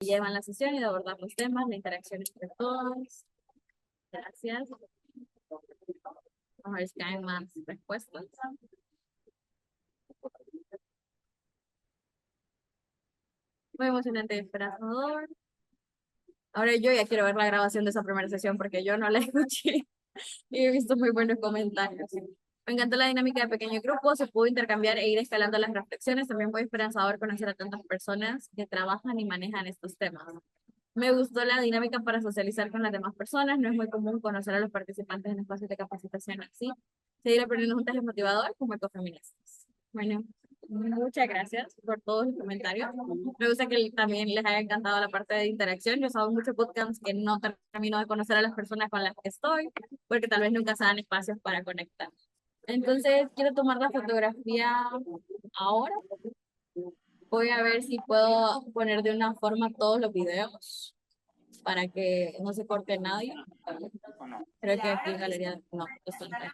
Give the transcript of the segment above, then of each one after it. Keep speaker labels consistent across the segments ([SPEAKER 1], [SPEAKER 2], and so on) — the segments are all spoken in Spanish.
[SPEAKER 1] llevan la sesión y de abordar los temas, la interacción entre todos. Gracias. Vamos a ver si hay más respuestas. Muy emocionante y esperanzador. Ahora yo ya quiero ver la grabación de esa primera sesión porque yo no la escuché y he visto muy buenos comentarios. Me encantó la dinámica de pequeño grupo, se pudo intercambiar e ir escalando las reflexiones. También fue esperanzador conocer a tantas personas que trabajan y manejan estos temas. Me gustó la dinámica para socializar con las demás personas. No es muy común conocer a los participantes en espacios de capacitación así. Seguir aprendiendo juntas es motivador como ecofeministas. Bueno, muchas gracias por todos los comentarios. Me gusta que también les haya encantado la parte de interacción. Yo he muchos podcasts que no termino de conocer a las personas con las que estoy, porque tal vez nunca se dan espacios para conectar. Entonces, quiero tomar la fotografía ahora. Voy a ver si puedo poner de una forma todos los videos para que no se corte nadie. Creo que aquí en galería no, esto no es.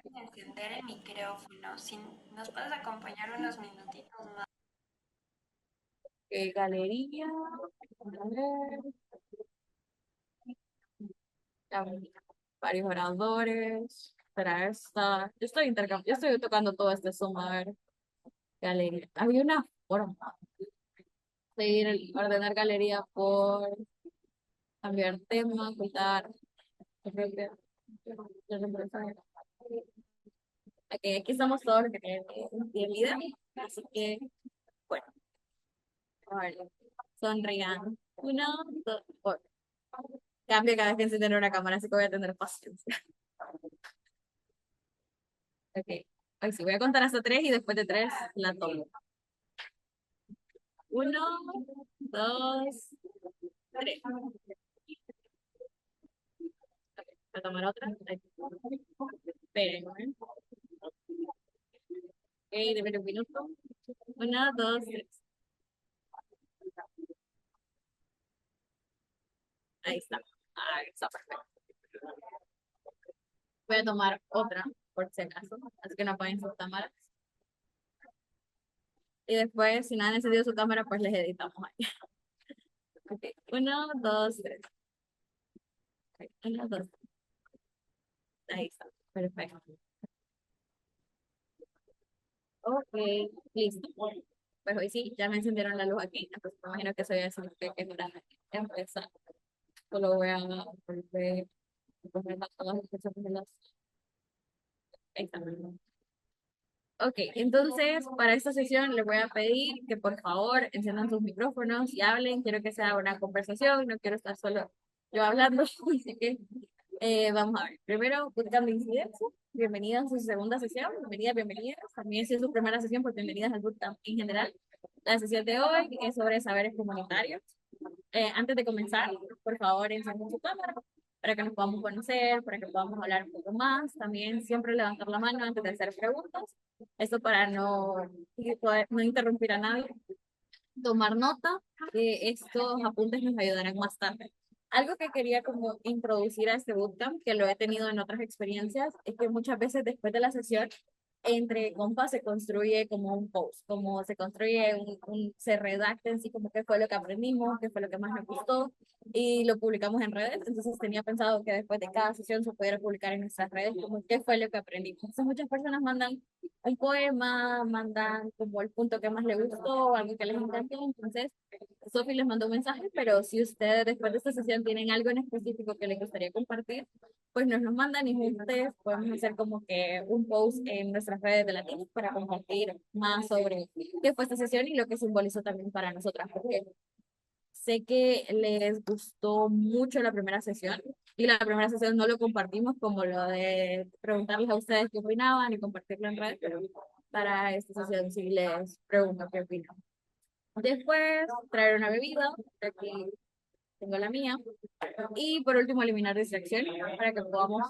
[SPEAKER 2] Pueden encender el micrófono. Si nos puedes acompañar unos minutitos más.
[SPEAKER 1] Galería. A ver, ya, varios oradores. Espera, esta. Yo estoy tocando todo este Zoom. A ver, galería. Había una forma de ordenar galería por cambiar tema, ocultar. Okay, aquí estamos todos los que tienen vida, así que, bueno, a ver, sonrían. Uno, dos, por. Cambio cada vez que encienden una cámara, así que voy a tener paciencia. Ok, hoy sí, voy a contar hasta tres y después de tres la tomo. Uno, dos, tres. Voy a tomar otra. Esperen, ¿eh? Ok, deme un minuto. Uno, dos, tres. Ahí está. Ahí está perfecto. Voy a tomar otra, por si acaso. Así que no apaguen sus cámaras. Y después, si no han encendido su cámara, pues les editamos ahí. Ok, uno, dos, tres. Okay, uno, dos, tres. Ahí está. Perfecto. Ok, listo. Pues hoy sí, ya me encendieron la luz aquí. Entonces me imagino que soy así que es para empezar. Solo voy a volver a poner todas las cosas de las. Ahí está. Ok, entonces para esta sesión les voy a pedir que por favor enciendan sus micrófonos y hablen. Quiero que sea una conversación, no quiero estar solo yo hablando. Así que vamos a ver. Primero, bootcamp de incidencia. Bienvenidas a su segunda sesión. Bienvenidas, bienvenidas. También si es su primera sesión, pues bienvenidas al bootcamp en general. La sesión de hoy es sobre saberes comunitarios. Antes de comenzar, por favor, enciendan su cámara para que nos podamos conocer, para que podamos hablar un poco más. También siempre levantar la mano antes de hacer preguntas. Esto para no interrumpir a nadie. Tomar nota de estos apuntes nos ayudarán más tarde. Algo que quería como introducir a este bootcamp, que lo he tenido en otras experiencias, es que muchas veces después de la sesión, entre compas se construye como un post, como se construye se redacta en sí como qué fue lo que aprendimos, qué fue lo que más nos gustó, y lo publicamos en redes. Entonces tenía pensado que después de cada sesión se pudiera publicar en nuestras redes como qué fue lo que aprendimos. Entonces muchas personas mandan un poema, mandan como el punto que más les gustó, algo que les encantó. Entonces, Sofi les mandó un mensaje, pero si ustedes después de esta sesión tienen algo en específico que les gustaría compartir, pues nos lo mandan y juntos podemos hacer como que un post en nuestras redes de Latinos para compartir más sobre qué fue esta sesión y lo que simbolizó también para nosotras, porque sé que les gustó mucho la primera sesión y la primera sesión no lo compartimos como lo de preguntarles a ustedes qué opinaban y compartirlo en redes, pero para esta sesión sí les pregunto qué opinan. Después, traer una bebida, aquí tengo la mía. Y por último, eliminar distracciones para que podamos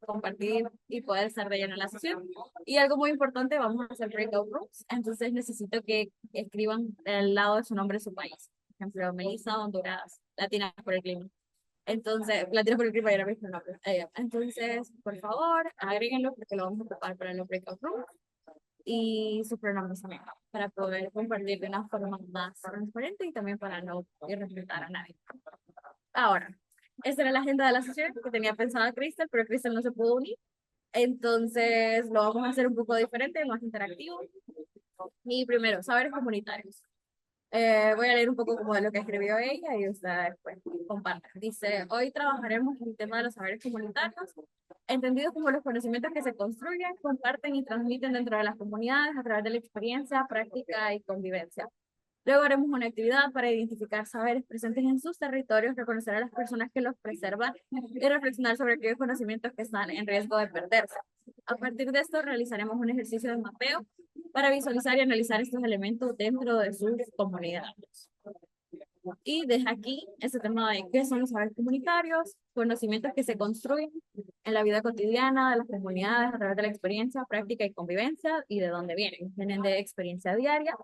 [SPEAKER 1] compartir y poder estar de lleno en la sesión. Y algo muy importante, vamos a hacer breakout rooms. Entonces necesito que escriban al lado de su nombre su país. Por ejemplo, Melissa, Honduras, Latina por el clima. Entonces, Latina por el clima era mi nombre. Entonces, por favor, agréguenlo porque lo vamos a ocupar para los breakout rooms. y sus pronombres también, para poder compartir de una forma más transparente y también para no irrespetar a nadie. Ahora, esta era la agenda de la sesión que tenía pensada Crystal, pero Crystal no se pudo unir. Entonces lo vamos a hacer un poco diferente, más interactivo. Y primero, saberes comunitarios. Voy a leer un poco como de lo que escribió ella y ustedes pues compartan. Dice, hoy trabajaremos en el tema de los saberes comunitarios, entendidos como los conocimientos que se construyen, comparten y transmiten dentro de las comunidades a través de la experiencia, práctica y convivencia. Luego haremos una actividad para identificar saberes presentes en sus territorios, reconocer a las personas que los preservan y reflexionar sobre aquellos conocimientos que están en riesgo de perderse. A partir de esto realizaremos un ejercicio de mapeo para visualizar y analizar estos elementos dentro de sus comunidades. Y deja aquí ese tema de qué son los saberes comunitarios, conocimientos que se construyen en la vida cotidiana de las comunidades a través de la experiencia, práctica y convivencia, y de dónde vienen. Vienen de experiencia diaria,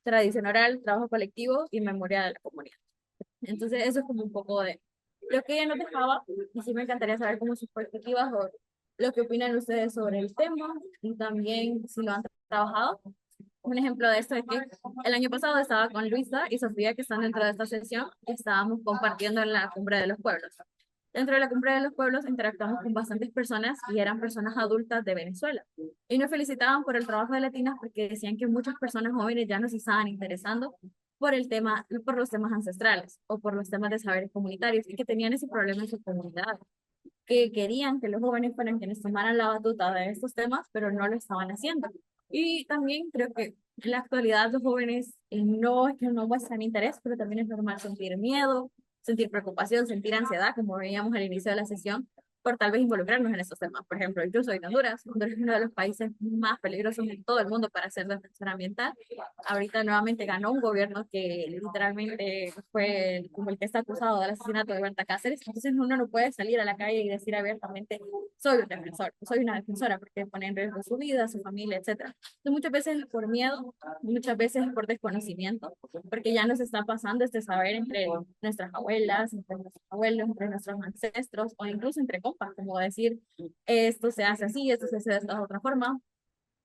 [SPEAKER 1] tradición oral, trabajo colectivo y memoria de la comunidad. Entonces, eso es como un poco de lo que ella nos dejaba, y sí me encantaría saber cómo sus perspectivas o lo que opinan ustedes sobre el tema, y también si lo han trabajado. Un ejemplo de esto es que el año pasado estaba con Luisa y Sofía, que están dentro de esta sesión, estábamos compartiendo en la Cumbre de los Pueblos. Dentro de la Cumbre de los Pueblos interactuamos con bastantes personas y eran personas adultas de Venezuela. Y nos felicitaban por el trabajo de Latinas porque decían que muchas personas jóvenes ya nos estaban interesando por el tema, por los temas ancestrales o por los temas de saberes comunitarios y que tenían ese problema en su comunidad, que querían que los jóvenes fueran quienes tomaran la batuta de estos temas, pero no lo estaban haciendo. Y también creo que en la actualidad los jóvenes no es que no muestran interés, pero también es normal sentir miedo, sentir preocupación, sentir ansiedad, como veíamos al inicio de la sesión, por tal vez involucrarnos en estos temas. Por ejemplo, yo soy de Honduras. Honduras es uno de los países más peligrosos de todo el mundo para hacer defensa ambiental. Ahorita nuevamente ganó un gobierno que literalmente fue como el que está acusado del asesinato de Berta Cáceres. Entonces uno no puede salir a la calle y decir abiertamente, soy un defensor, soy una defensora, porque pone en riesgo su vida, su familia, etcétera. Entonces, muchas veces por miedo, muchas veces por desconocimiento, porque ya nos está pasando este saber entre nuestras abuelas, entre nuestros abuelos, entre nuestros ancestros, o incluso entre compas, como decir, esto se hace así, esto se hace de esta otra forma.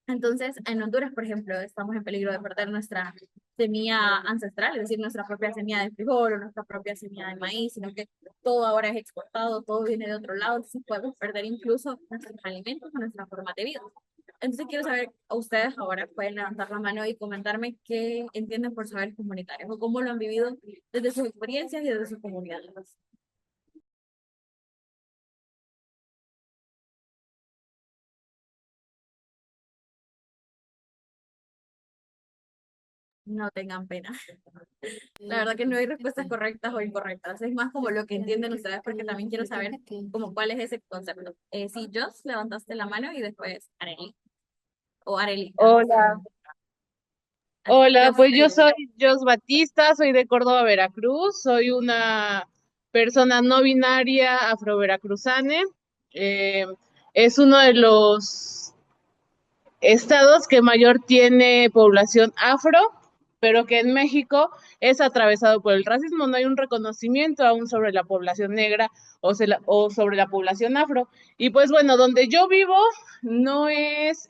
[SPEAKER 1] Entonces, en Honduras, por ejemplo, estamos en peligro de perder nuestra semilla ancestral, es decir, nuestra propia semilla de frijol o nuestra propia semilla de maíz, sino que todo ahora es exportado, todo viene de otro lado, entonces podemos perder incluso nuestros alimentos o nuestra forma de vida. Entonces, quiero saber, a ustedes ahora pueden levantar la mano y comentarme qué entienden por saberes comunitarios o cómo lo han vivido desde sus experiencias y desde sus comunidades. No tengan pena. La verdad que no hay respuestas correctas o incorrectas. Es más como lo que entienden ustedes, porque también quiero saber como cuál es ese concepto. Sí, Jos, levantaste la mano y después Areli. O Areli.
[SPEAKER 3] Hola, hola,
[SPEAKER 1] Jos,
[SPEAKER 3] pues
[SPEAKER 1] te
[SPEAKER 3] yo
[SPEAKER 1] digo.
[SPEAKER 3] soy Jos Batista, soy de Córdoba, Veracruz, soy una persona no binaria afroveracruzane. Eh, es uno de los estados que mayor tiene población afro, pero que en México es atravesado por el racismo. No hay un reconocimiento aún sobre la población negra o sobre la población afro. Y pues bueno, donde yo vivo no es...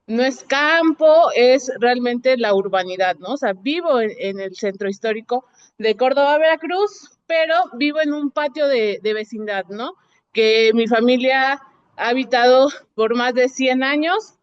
[SPEAKER 3] no es campo, es realmente la urbanidad, ¿no? O sea, vivo en el centro histórico de Córdoba, Veracruz, pero vivo en un patio de vecindad, ¿no? Que mi familia ha habitado por más de 100 años.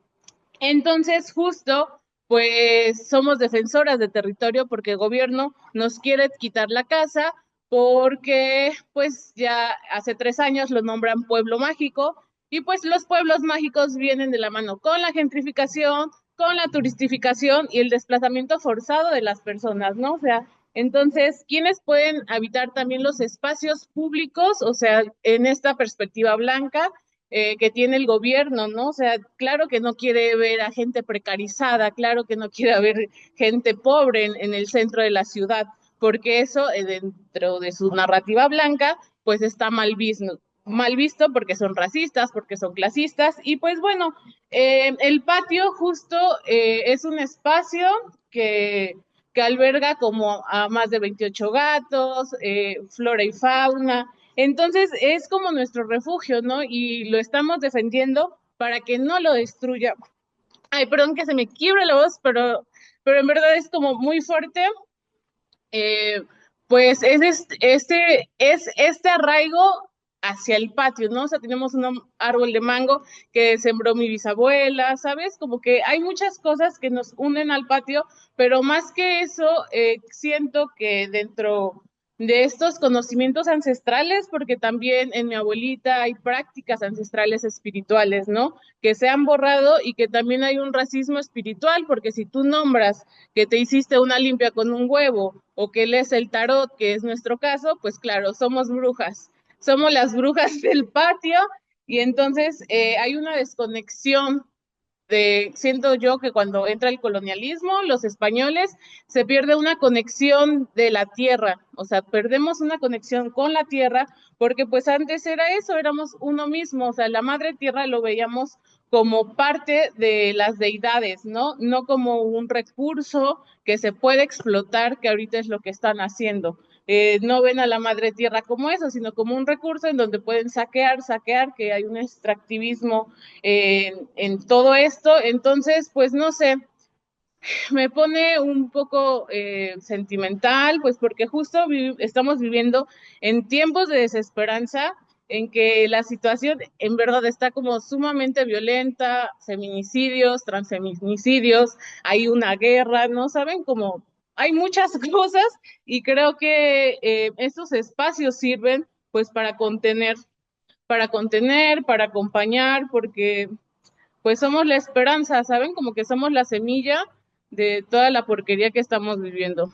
[SPEAKER 3] Entonces, justo, pues somos defensoras de territorio porque el gobierno nos quiere quitar la casa porque pues ya hace 3 años lo nombran pueblo mágico y pues los pueblos mágicos vienen de la mano con la gentrificación, con la turistificación y el desplazamiento forzado de las personas, ¿no? O sea, entonces, ¿quiénes pueden habitar también los espacios públicos? O sea, en esta perspectiva blanca, que tiene el gobierno, ¿no? O sea, claro que no quiere ver a gente precarizada, claro que no quiere ver gente pobre en el centro de la ciudad, porque eso dentro de su narrativa blanca, pues está mal visto porque son racistas, porque son clasistas, y pues bueno, el patio justo es un espacio que alberga como a más de 28 gatos, flora y fauna, entonces es como nuestro refugio, ¿no? Y lo estamos defendiendo para que no lo destruya Ay, perdón que se me quiebra la voz, pero en verdad es como muy fuerte. eh, pues es este arraigo hacia el patio, ¿no? O sea, tenemos un árbol de mango que sembró mi bisabuela, ¿sabes? Como que hay muchas cosas que nos unen al patio, pero más que eso, siento que dentro de estos conocimientos ancestrales, porque también en mi abuelita hay prácticas ancestrales espirituales, ¿no? Que se han borrado y que también hay un racismo espiritual, porque si tú nombras que te hiciste una limpia con un huevo o que lees el tarot, que es nuestro caso, pues claro, somos brujas, somos las brujas del patio y entonces hay una desconexión siento yo que cuando entra el colonialismo, los españoles, se pierde una conexión de la tierra, o sea, perdemos una conexión con la tierra, porque pues antes era eso, éramos uno mismo, o sea, la madre tierra lo veíamos como parte de las deidades, ¿no? No como un recurso que se puede explotar, que ahorita es lo que están haciendo. No ven a la madre tierra como eso, sino como un recurso en donde pueden saquear, que hay un extractivismo en todo esto. Entonces, pues no sé, me pone un poco sentimental, pues porque justo estamos viviendo en tiempos de desesperanza en que la situación en verdad está como sumamente violenta, feminicidios, transfeminicidios, hay una guerra, ¿no? ¿Saben? Como hay muchas cosas y creo que estos espacios sirven pues para acompañar, porque pues somos la esperanza, ¿saben? Como que somos la semilla de toda la porquería que estamos viviendo.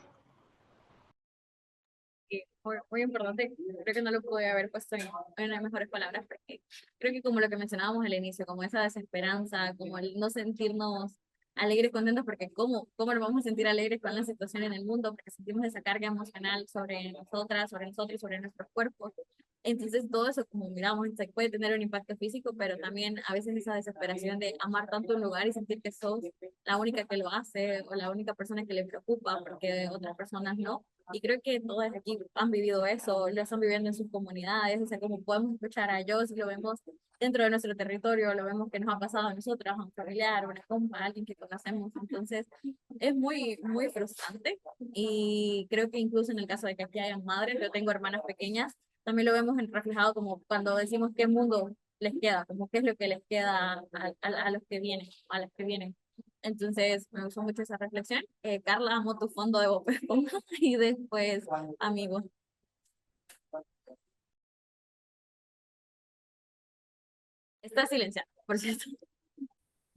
[SPEAKER 1] Y muy importante, creo que no lo pude haber puesto en las mejores palabras, porque creo que como lo que mencionábamos al inicio, como esa desesperanza, como el no sentirnos alegres, contentos, porque ¿cómo nos vamos a sentir alegres con la situación en el mundo? Porque sentimos esa carga emocional sobre nosotras, sobre nosotros, sobre nuestros cuerpos. Entonces todo eso, como miramos, se puede tener un impacto físico, pero también a veces esa desesperación de amar tanto un lugar y sentir que sos la única que lo hace o la única persona que le preocupa porque otras personas no. Y creo que todos aquí han vivido eso, lo están viviendo en sus comunidades, o sea, como podemos escuchar a ellos, lo vemos dentro de nuestro territorio, lo vemos que nos ha pasado a nosotros, a un familiar, a una compa, a alguien que conocemos. Entonces, es muy frustrante y creo que incluso en el caso de que aquí hayan madres, yo tengo hermanas pequeñas, también lo vemos reflejado como cuando decimos qué mundo les queda, como qué es lo que les queda a los que vienen, a las que vienen. Entonces, me gustó mucho esa reflexión. Carla, amo tu fondo de Bob Esponja y después, amigos. Está silenciado, por cierto.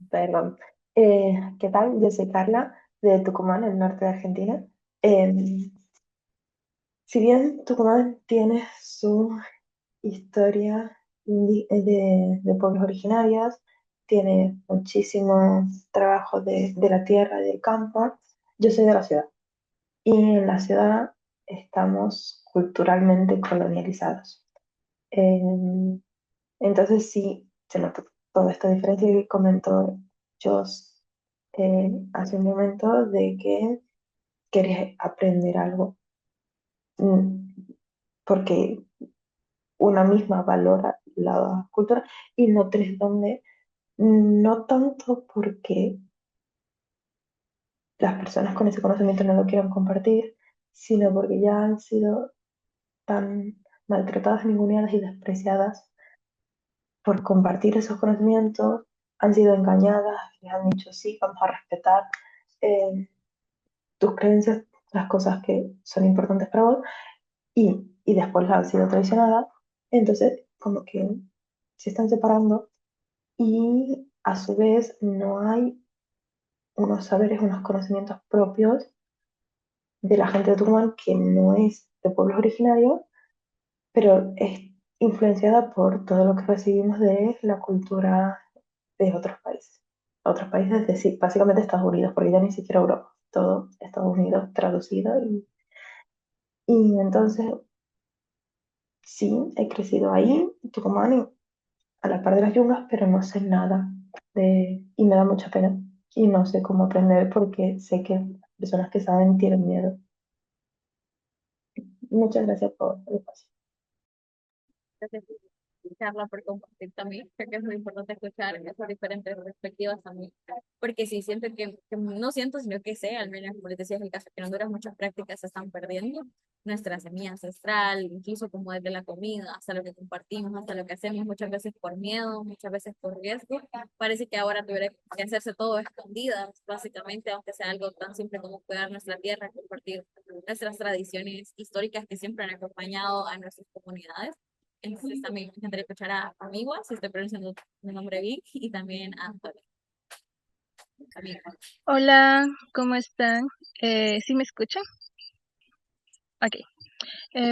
[SPEAKER 4] Perdón. ¿Qué tal? Yo soy Carla, de Tucumán, el norte de Argentina. Eh, si bien Tucumán tiene su historia de pueblos originarios, tiene muchísimo trabajo de la tierra y del campo, yo soy de la ciudad. Y en la ciudad estamos culturalmente colonializados. Eh, entonces sí, se nota toda esta diferencia que comentó Joss hace un momento de que querés aprender algo, mm, porque una misma valora la cultura y no tenés dónde, no tanto porque las personas con ese conocimiento no lo quieran compartir, sino porque ya han sido tan maltratadas, ninguneadas y despreciadas por compartir esos conocimientos, han sido engañadas, les han dicho sí, vamos a respetar eh, tus creencias, las cosas que son importantes para vos, y después han sido traicionadas, entonces como que se están separando y a su vez no hay unos saberes, unos conocimientos propios de la gente de Tucumán que no es de pueblos originarios, pero es influenciada por todo lo que recibimos de la cultura de otros países. Otros países, es decir, básicamente Estados Unidos, porque ya ni siquiera Europa, todo Estados Unidos traducido. Y entonces, sí, he crecido ahí, en Tucumán, a la par de las yungas, pero no sé nada y me da mucha pena. Y no sé cómo aprender porque sé que las personas que saben tienen miedo. Muchas gracias por el espacio.
[SPEAKER 1] Gracias. charla, por compartir también. Creo que es muy importante escuchar esas diferentes perspectivas también. Porque sí, siento que no siento, sino que sé, al menos como les decía, es el caso que en Honduras muchas prácticas se están perdiendo. Nuestra semilla ancestral, incluso como desde la comida, hasta lo que compartimos, hasta lo que hacemos, muchas veces por miedo, muchas veces por riesgo. Parece que ahora tuviera que hacerse todo a escondidas, básicamente, aunque sea algo tan simple como cuidar nuestra tierra, compartir nuestras tradiciones históricas que siempre han acompañado a nuestras comunidades. Entonces también me encantaría escuchar a Amigua, si estoy pronunciando mi nombre bien, y también a Antonio. Amigua.
[SPEAKER 5] Hola, ¿cómo están? ¿Sí me escuchan? Ok.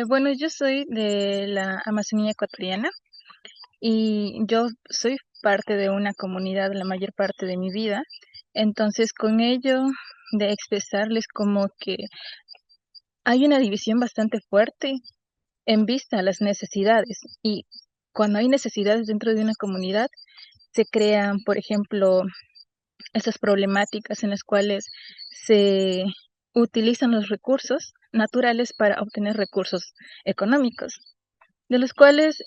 [SPEAKER 5] Bueno, yo soy de la Amazonía ecuatoriana y yo soy parte de una comunidad la mayor parte de mi vida. Entonces, con ello de expresarles como que hay una división bastante fuerte en vista a las necesidades y cuando hay necesidades dentro de una comunidad, se crean, por ejemplo, esas problemáticas en las cuales se utilizan los recursos naturales para obtener recursos económicos, de los cuales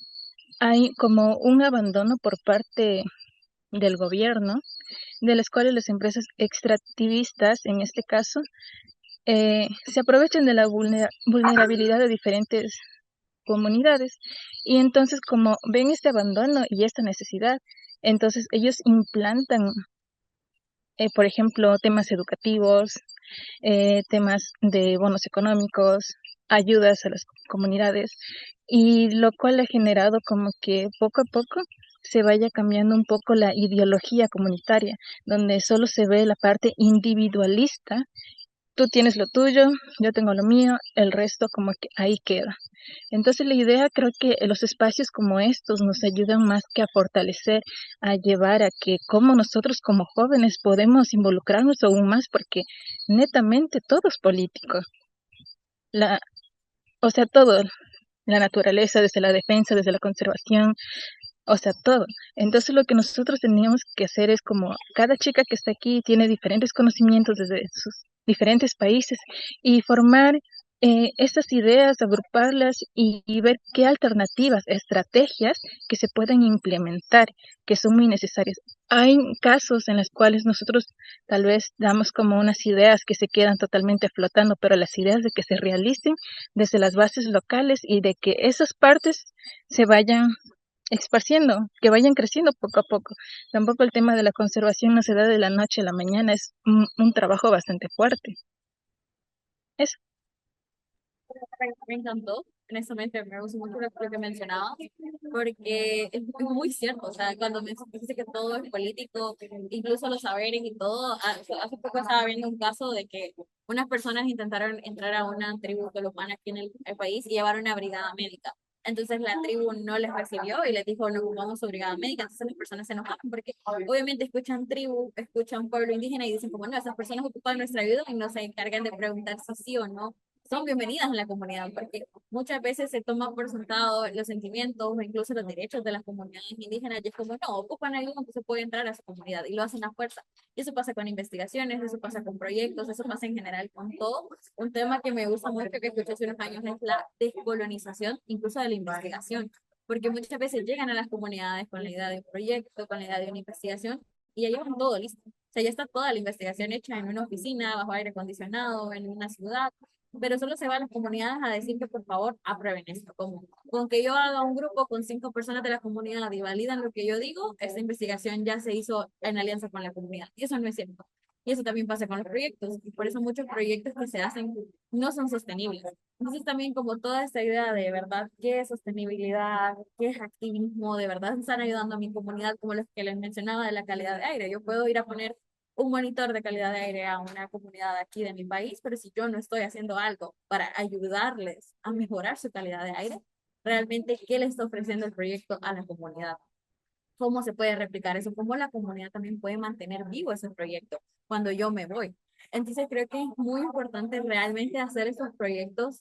[SPEAKER 5] hay como un abandono por parte del gobierno, de las cuales las empresas extractivistas, en este caso, se aprovechan de la vulnerabilidad de diferentes comunidades y entonces como ven este abandono y esta necesidad, entonces ellos implantan por ejemplo, temas educativos, temas de bonos económicos, ayudas a las comunidades, y lo cual ha generado como que poco a poco se vaya cambiando un poco la ideología comunitaria, donde solo se ve la parte individualista. Tú tienes lo tuyo, yo tengo lo mío, el resto como que ahí queda. Entonces la idea creo que los espacios como estos nos ayudan más que a fortalecer, a llevar a que como nosotros como jóvenes podemos involucrarnos aún más porque netamente todo es político. La, o sea, todo, la naturaleza, desde la defensa, desde la conservación, o sea, todo. Entonces lo que nosotros teníamos que hacer es como cada chica que está aquí tiene diferentes conocimientos desde sus diferentes países y formar estas ideas, agruparlas y ver qué alternativas, estrategias que se pueden implementar, que son muy necesarias. Hay casos en los cuales nosotros tal vez damos como unas ideas que se quedan totalmente flotando, pero las ideas de que se realicen desde las bases locales y de que esas partes se vayan esparciendo, que vayan creciendo poco a poco. Tampoco el tema de la conservación no se da de la noche a la mañana, es un trabajo bastante fuerte. Eso.
[SPEAKER 1] Me encantó, honestamente me gustó mucho lo que mencionabas, porque es muy cierto, o sea, cuando me dice que todo es político, incluso los saberes y todo, hace poco estaba viendo un caso de que unas personas intentaron entrar a una tribu colombiana aquí en el país y llevar una brigada médica. Entonces la tribu no les recibió y les dijo, no ocupamos su brigada médica. Entonces las personas se enojaron porque obviamente escuchan tribu, escuchan pueblo indígena y dicen como, no, esas personas ocupan nuestra ayuda y no se encargan de preguntar si sí o no son bienvenidas en la comunidad, porque muchas veces se toman por sentado los sentimientos o incluso los derechos de las comunidades indígenas y es como, no, ocupan ayuda, entonces puede entrar a su comunidad y lo hacen a fuerza. Y eso pasa con investigaciones, eso pasa con proyectos, eso pasa en general con todo. Un tema que me gusta mucho que escuché hace unos años es la descolonización, incluso de la investigación, porque muchas veces llegan a las comunidades con la idea de un proyecto, con la idea de una investigación y ya llevan todo listo. O sea, ya está toda la investigación hecha en una oficina, bajo aire acondicionado, en una ciudad, pero solo se va a las comunidades a decir que por favor aprueben esto. Como con que yo haga un grupo con 5 personas de la comunidad y validan lo que yo digo, esta investigación ya se hizo en alianza con la comunidad. Y eso no es cierto. Y eso también pasa con los proyectos. Y por eso muchos proyectos que se hacen no son sostenibles. Entonces también como toda esta idea de verdad, qué es sostenibilidad, qué es activismo, de verdad están ayudando a mi comunidad, como los que les mencionaba de la calidad de aire. Yo puedo ir a poner un monitor de calidad de aire a una comunidad aquí de mi país, pero si yo no estoy haciendo algo para ayudarles a mejorar su calidad de aire, realmente, ¿qué le está ofreciendo el proyecto a la comunidad? ¿Cómo se puede replicar eso? ¿Cómo la comunidad también puede mantener vivo ese proyecto cuando yo me voy? Entonces creo que es muy importante realmente hacer esos proyectos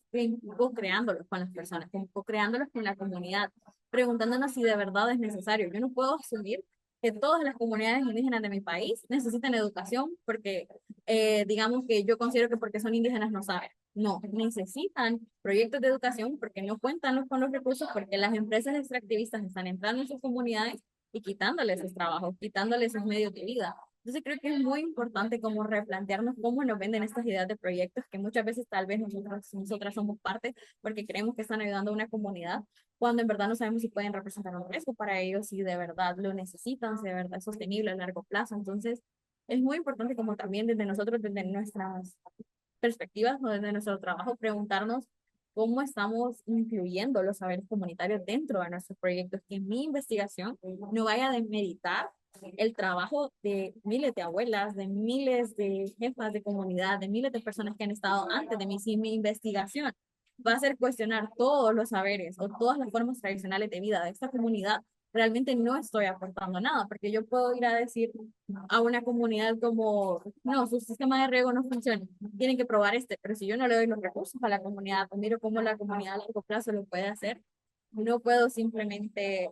[SPEAKER 1] co-creándolos con las personas, co-creándolos con la comunidad, preguntándonos si de verdad es necesario. Yo no puedo asumir que todas las comunidades indígenas de mi país necesiten educación porque digamos que yo considero que porque son indígenas no saben. no necesitan proyectos de educación porque no cuentan con los recursos, porque las empresas extractivistas están entrando en sus comunidades y quitándoles sus trabajos, quitándoles sus medios de vida. Entonces creo que es muy importante como replantearnos cómo nos venden estas ideas de proyectos que muchas veces tal vez nosotras somos parte porque creemos que están ayudando a una comunidad, cuando en verdad no sabemos si pueden representar un riesgo para ellos, si de verdad lo necesitan, si de verdad es sostenible a largo plazo. Entonces es muy importante como también desde nosotros, desde nuestras perspectivas o desde nuestro trabajo, preguntarnos cómo estamos incluyendo los saberes comunitarios dentro de nuestros proyectos, que mi investigación no vaya a demeritar el trabajo de miles de abuelas, de miles de jefas de comunidad, de miles de personas que han estado antes de mí. Si mi investigación va a hacer cuestionar todos los saberes o todas las formas tradicionales de vida de esta comunidad, realmente no estoy aportando nada, porque yo puedo ir a decir a una comunidad como, no, su sistema de riego no funciona, tienen que probar este, pero si yo no le doy los recursos a la comunidad, pues miro cómo la comunidad a largo plazo lo puede hacer, no puedo simplemente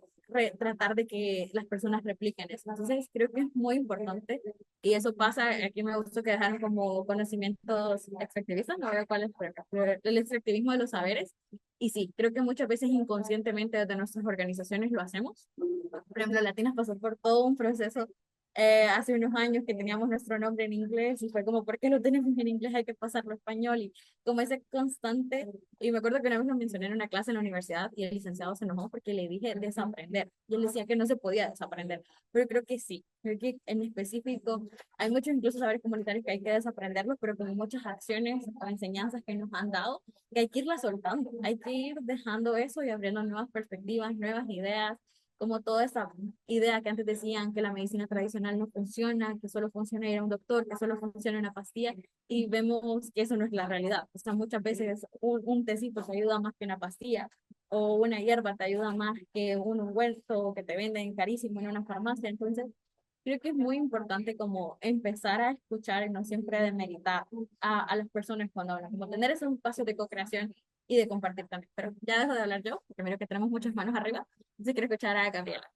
[SPEAKER 1] tratar de que las personas repliquen eso. Entonces creo que es muy importante y eso pasa, aquí me gusta que dejaron como conocimientos extractivistas, no veo cuál es pero el extractivismo de los saberes. Y sí, creo que muchas veces inconscientemente desde nuestras organizaciones lo hacemos. Por ejemplo, Latinas pasó por todo un proceso hace unos años que teníamos nuestro nombre en inglés y fue como, ¿por qué lo tenemos en inglés? Hay que pasarlo a español y como ese constante, y me acuerdo que una vez lo mencioné en una clase en la universidad y el licenciado se enojó porque le dije desaprender y él decía que no se podía desaprender, pero creo que sí, creo que en específico hay muchos incluso saberes comunitarios que hay que desaprenderlos, pero con muchas acciones o enseñanzas que nos han dado, que hay que irlas soltando, hay que ir dejando eso y abriendo nuevas perspectivas, nuevas ideas, como toda esa idea que antes decían que la medicina tradicional no funciona, que solo funciona ir a un doctor, que solo funciona una pastilla, y vemos que eso no es la realidad. O sea, muchas veces un tecito te ayuda más que una pastilla, o una hierba te ayuda más que un ungüento que te venden carísimo en una farmacia. Entonces, creo que es muy importante como empezar a escuchar y no siempre demeritar a las personas cuando hablan, como tener esos espacios de co-creación y de compartir también. Pero ya dejo de hablar yo, porque miro que tenemos muchas manos arriba, entonces quiero escuchar a Gabriela.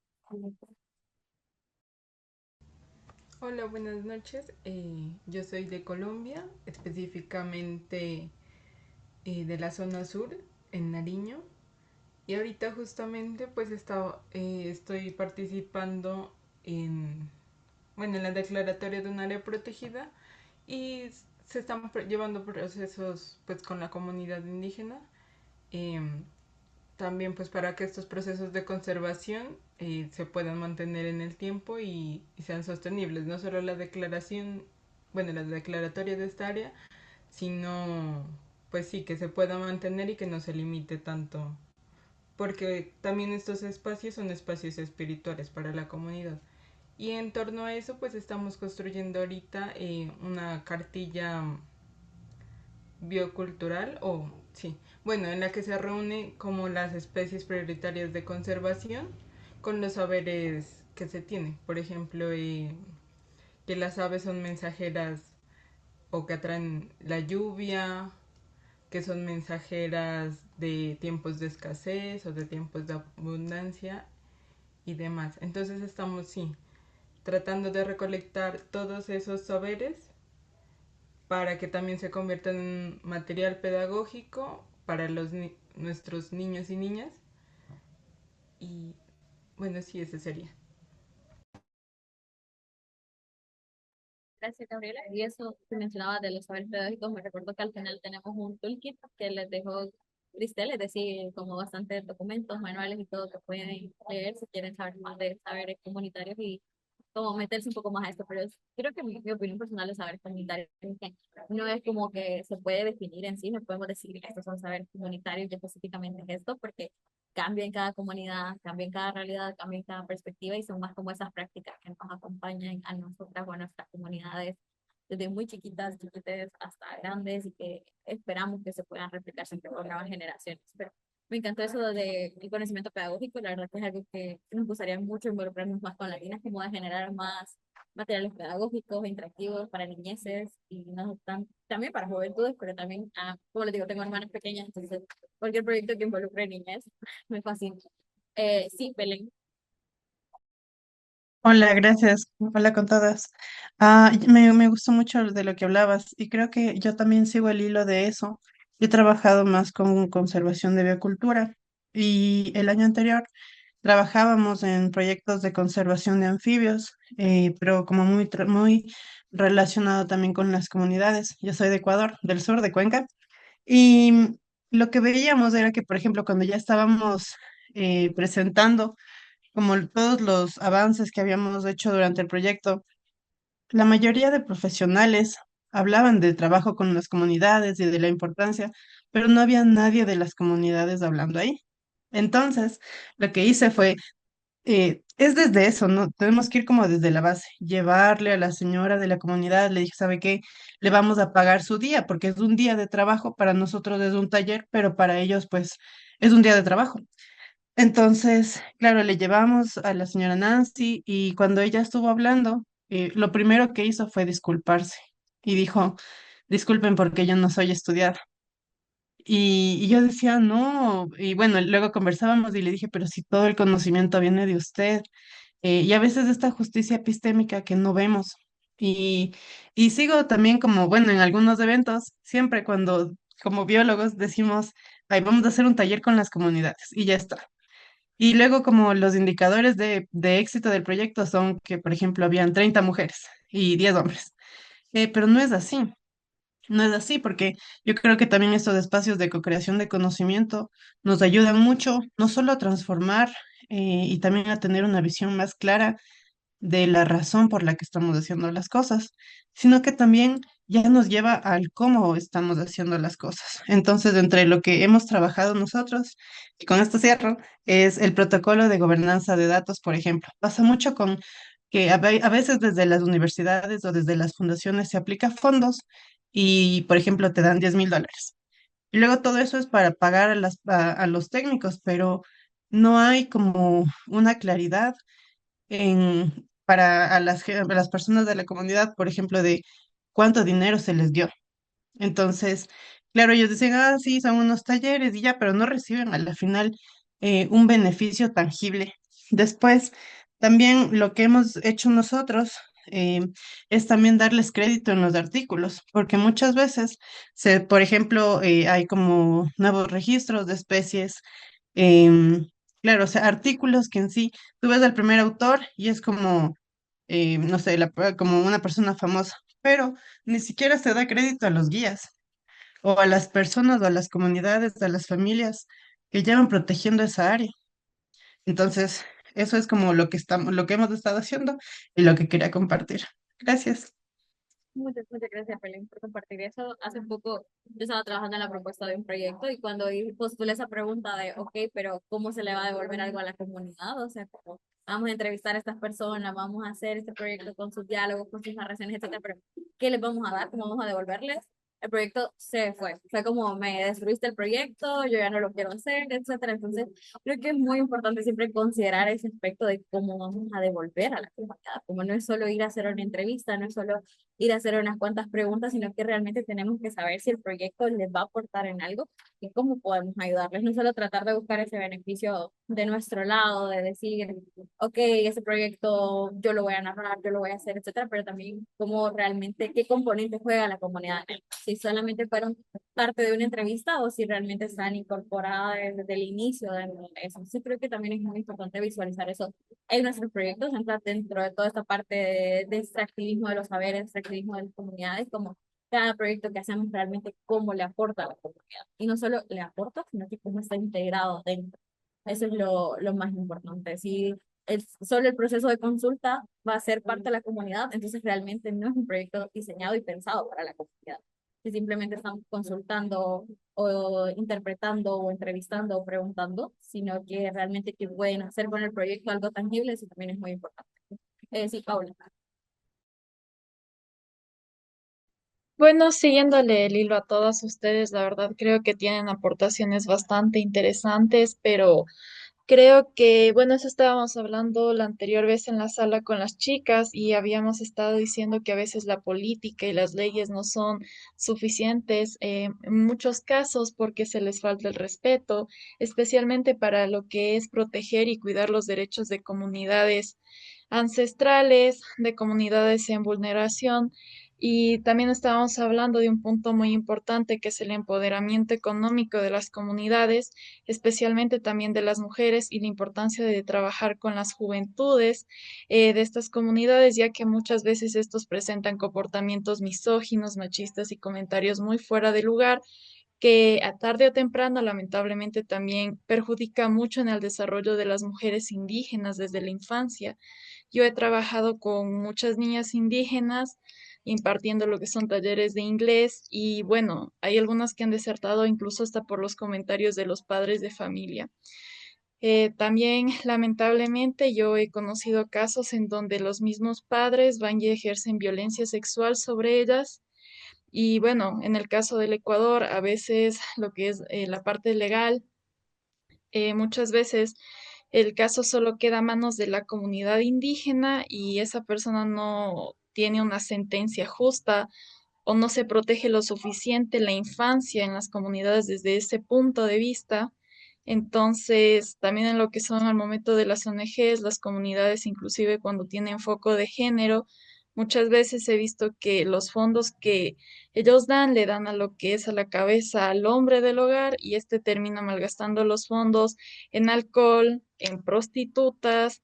[SPEAKER 6] Hola, buenas noches. Yo soy de Colombia, específicamente de la zona sur, en Nariño. Y ahorita justamente pues estoy participando en, bueno, en la declaratoria de un área protegida y se están llevando procesos pues con la comunidad indígena. em, También pues para que estos procesos de conservación se puedan mantener en el tiempo y sean sostenibles. No solo la declaración, bueno, la declaratoria de esta área, sino pues sí, que se pueda mantener y que no se limite tanto. Porque también estos espacios son espacios espirituales para la comunidad. Y en torno a eso pues estamos construyendo ahorita una cartilla biocultural o sí, bueno, en la que se reúne como las especies prioritarias de conservación con los saberes que se tienen. Por ejemplo, que las aves son mensajeras o que atraen la lluvia, que son mensajeras de tiempos de escasez o de tiempos de abundancia y demás. Entonces estamos, sí, tratando de recolectar todos esos saberes para que también se conviertan en material pedagógico para nuestros niños y niñas. Y bueno, sí, ese sería.
[SPEAKER 1] Gracias, Gabriela. Y eso que mencionabas de los saberes pedagógicos, me recuerdo que al final tenemos un toolkit que les dejó Cristel, es decir, como bastantes documentos, manuales y todo que pueden leer si quieren saber más de saberes comunitarios y como meterse un poco más a esto, pero creo que mi opinión personal de saberes comunitarios es que no es como que se puede definir en sí, no podemos decir que estos son saberes comunitarios y específicamente es esto, porque cambia en cada comunidad, cambia en cada realidad, cambia en cada perspectiva y son más como esas prácticas que nos acompañan a nosotras o a nuestras comunidades desde muy chiquitas, chiquitas hasta grandes y que esperamos que se puedan replicar siempre por nuevas generaciones. Pero me encantó eso de el conocimiento pedagógico, la verdad que es algo que nos gustaría mucho involucrarnos más con latinas, como de generar más materiales pedagógicos, interactivos para niñeces y no también para juventudes, pero también, como les digo, tengo hermanas pequeñas, entonces cualquier proyecto que involucre niñez me fascina. Sí, Belén.
[SPEAKER 7] Hola, gracias. Hola con todas. Me gustó mucho de lo que hablabas y creo que yo también sigo el hilo de eso. he trabajado más con conservación de biocultura y el año anterior trabajábamos en proyectos de conservación de anfibios, pero como muy relacionado también con las comunidades. Yo soy de Ecuador, del sur, de Cuenca, y lo que veíamos era que, por ejemplo, cuando ya estábamos presentando como todos los avances que habíamos hecho durante el proyecto, la mayoría de profesionales hablaban del trabajo con las comunidades y de la importancia, pero no había nadie de las comunidades hablando ahí. Entonces, lo que hice fue, es desde eso, ¿no? Tenemos que ir como desde la base, llevarle a la señora de la comunidad, le dije, ¿sabe qué? Le vamos a pagar su día, porque es un día de trabajo, para nosotros es un taller, pero para ellos, pues, es un día de trabajo. Entonces, claro, le llevamos a la señora Nancy y cuando ella estuvo hablando, lo primero que hizo fue disculparse y dijo, disculpen porque yo no soy estudiada. Y yo decía, no, y bueno, luego conversábamos y le dije, pero si todo el conocimiento viene de usted, y a veces esta justicia epistémica que no vemos. Y, y sigo también como, bueno, en algunos eventos, siempre cuando como biólogos decimos, ay, vamos a hacer un taller con las comunidades y ya está. Y luego como los indicadores de éxito del proyecto son que, por ejemplo, habían 30 mujeres y 10 hombres. Pero no es así, no es así porque yo creo que también estos espacios de co-creación de conocimiento nos ayudan mucho, no solo a transformar y también a tener una visión más clara de la razón por la que estamos haciendo las cosas, sino que también ya nos lleva al cómo estamos haciendo las cosas. Entonces, entre lo que hemos trabajado nosotros, y con esto cierro, es el protocolo de gobernanza de datos, por ejemplo. Pasa mucho con que a veces desde las universidades o desde las fundaciones se aplica fondos y, por ejemplo, te dan $10,000. Y luego todo eso es para pagar a los técnicos, pero no hay como una claridad para a las personas de la comunidad, por ejemplo, de cuánto dinero se les dio. Entonces, claro, ellos dicen, ah, sí, son unos talleres y ya, pero no reciben a la final un beneficio tangible. Después, también lo que hemos hecho nosotros eh, es también darles crédito en los artículos, porque muchas veces, por ejemplo, hay como nuevos registros de especies. Claro, o sea, artículos que en sí, tú ves al primer autor y es como, no sé, como una persona famosa, pero ni siquiera se da crédito a los guías o a las personas o a las comunidades, a las familias que llevan protegiendo esa área. Entonces, eso es como lo que hemos estado haciendo y lo que quería compartir. Gracias.
[SPEAKER 1] Muchas gracias, Belén, por compartir eso. Hace poco yo estaba trabajando en la propuesta de un proyecto y cuando postulé esa pregunta de, ok, pero ¿cómo se le va a devolver algo a la comunidad? O sea, como vamos a entrevistar a estas personas, vamos a hacer este proyecto con sus diálogos, con sus narraciones, etcétera, pero ¿qué les vamos a dar? ¿Cómo vamos a devolverles? El proyecto se fue. Fue como, me destruiste el proyecto, yo ya no lo quiero hacer, etcétera. Entonces, creo que es muy importante siempre considerar ese aspecto de cómo vamos a devolver a la comunidad. Como no es solo ir a hacer una entrevista, no es solo ir a hacer unas cuantas preguntas, sino que realmente tenemos que saber si el proyecto les va a aportar en algo y cómo podemos ayudarles. No solo tratar de buscar ese beneficio de nuestro lado, de decir, ok, ese proyecto yo lo voy a narrar, yo lo voy a hacer, etcétera, pero también cómo realmente, qué componente juega la comunidad en él. Si solamente fueron parte de una entrevista o si realmente están incorporadas desde el inicio de eso. Sí, creo que también es muy importante visualizar eso en nuestros proyectos, entra dentro de toda esta parte de extractivismo de los saberes, extractivismo de las comunidades, como cada proyecto que hacemos realmente cómo le aporta a la comunidad. Y no solo le aporta, sino que cómo está integrado dentro. Eso es lo más importante. Si solo el proceso de consulta va a ser parte de la comunidad, entonces realmente no es un proyecto diseñado y pensado para la comunidad. Si simplemente están consultando o interpretando o entrevistando o preguntando, sino que realmente que pueden hacer con el proyecto algo tangible, eso también es muy importante. Sí, Paula.
[SPEAKER 8] Bueno, siguiéndole el hilo a todas ustedes, la verdad creo que tienen aportaciones bastante interesantes, pero creo que, bueno, eso estábamos hablando la anterior vez en la sala con las chicas y habíamos estado diciendo que a veces la política y las leyes no son suficientes en muchos casos porque se les falta el respeto, especialmente para lo que es proteger y cuidar los derechos de comunidades ancestrales, de comunidades en vulneración. Y también estábamos hablando de un punto muy importante que es el empoderamiento económico de las comunidades, especialmente también de las mujeres y la importancia de trabajar con las juventudes de estas comunidades, ya que muchas veces estos presentan comportamientos misóginos, machistas y comentarios muy fuera de lugar que a tarde o temprano lamentablemente también perjudica mucho en el desarrollo de las mujeres indígenas desde la infancia. Yo he trabajado con muchas niñas indígenas impartiendo lo que son talleres de inglés y bueno, hay algunas que han desertado incluso hasta por los comentarios de los padres de familia. También, lamentablemente, yo he conocido casos en donde los mismos padres van y ejercen violencia sexual sobre ellas. Y bueno, en el caso del Ecuador, a veces lo que es la parte legal, muchas veces el caso solo queda a manos de la comunidad indígena y esa persona no tiene una sentencia justa o no se protege lo suficiente la infancia en las comunidades desde ese punto de vista. Entonces, también en lo que son al momento de las ONGs, las comunidades, inclusive cuando tienen foco de género, muchas veces he visto que los fondos que ellos dan le dan a lo que es a la cabeza al hombre del hogar y este termina malgastando los fondos en alcohol, en prostitutas,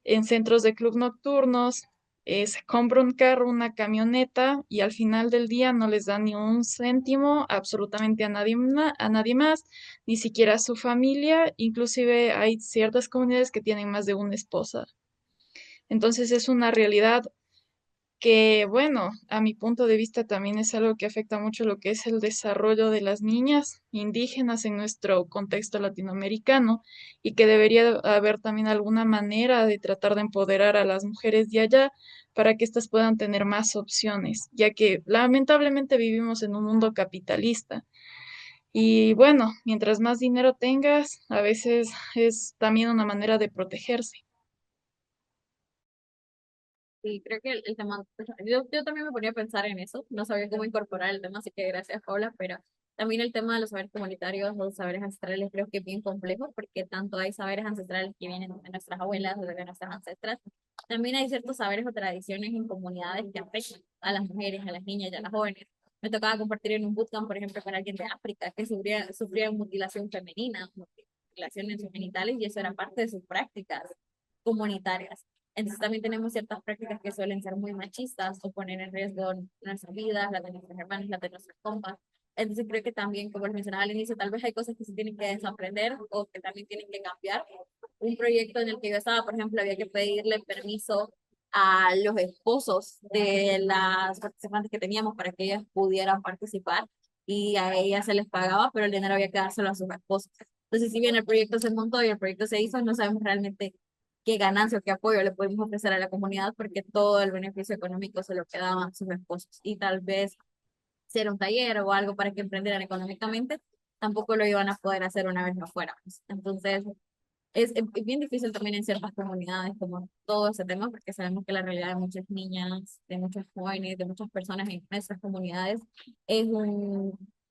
[SPEAKER 8] en centros de club nocturnos, se compra un carro, una camioneta y al final del día no les da ni un céntimo absolutamente a nadie, a nadie más, ni siquiera a su familia. Inclusive hay ciertas comunidades que tienen más de una esposa. Entonces es una realidad que, bueno, a mi punto de vista también es algo que afecta mucho lo que es el desarrollo de las niñas indígenas en nuestro contexto latinoamericano y que debería haber también alguna manera de tratar de empoderar a las mujeres de allá para que éstas puedan tener más opciones, ya que lamentablemente vivimos en un mundo capitalista. Y bueno, mientras más dinero tengas, a veces es también una manera de protegerse.
[SPEAKER 1] Sí, creo que el tema, yo también me ponía a pensar en eso, no sabía cómo incorporar el tema, así que gracias, Paula, pero también el tema de los saberes comunitarios, los saberes ancestrales, creo que es bien complejo, porque tanto hay saberes ancestrales que vienen de nuestras abuelas o de nuestras ancestras, también hay ciertos saberes o tradiciones en comunidades que afectan a las mujeres, a las niñas y a las jóvenes. Me tocaba compartir en un bootcamp, por ejemplo, con alguien de África que sufría mutilación femenina, mutilación en sus genitales, y eso era parte de sus prácticas comunitarias. Entonces también tenemos ciertas prácticas que suelen ser muy machistas o poner en riesgo nuestras vidas, las de nuestros hermanos, las de nuestros compas. Entonces creo que también, como les mencionaba al inicio, tal vez hay cosas que se tienen que desaprender o que también tienen que cambiar. Un proyecto en el que yo estaba, por ejemplo, había que pedirle permiso a los esposos de las participantes que teníamos para que ellas pudieran participar y a ellas se les pagaba, pero el dinero había que dárselo a sus esposos. Entonces, si bien el proyecto se montó y el proyecto se hizo, no sabemos realmente qué ganancia o qué apoyo le podemos ofrecer a la comunidad porque todo el beneficio económico se lo quedaban sus esposos y tal vez ser un taller o algo para que emprendieran económicamente, tampoco lo iban a poder hacer una vez no fuéramos. Entonces, es bien difícil también en ciertas comunidades como todo ese tema porque sabemos que la realidad de muchas niñas, de muchos jóvenes, de muchas personas en nuestras comunidades es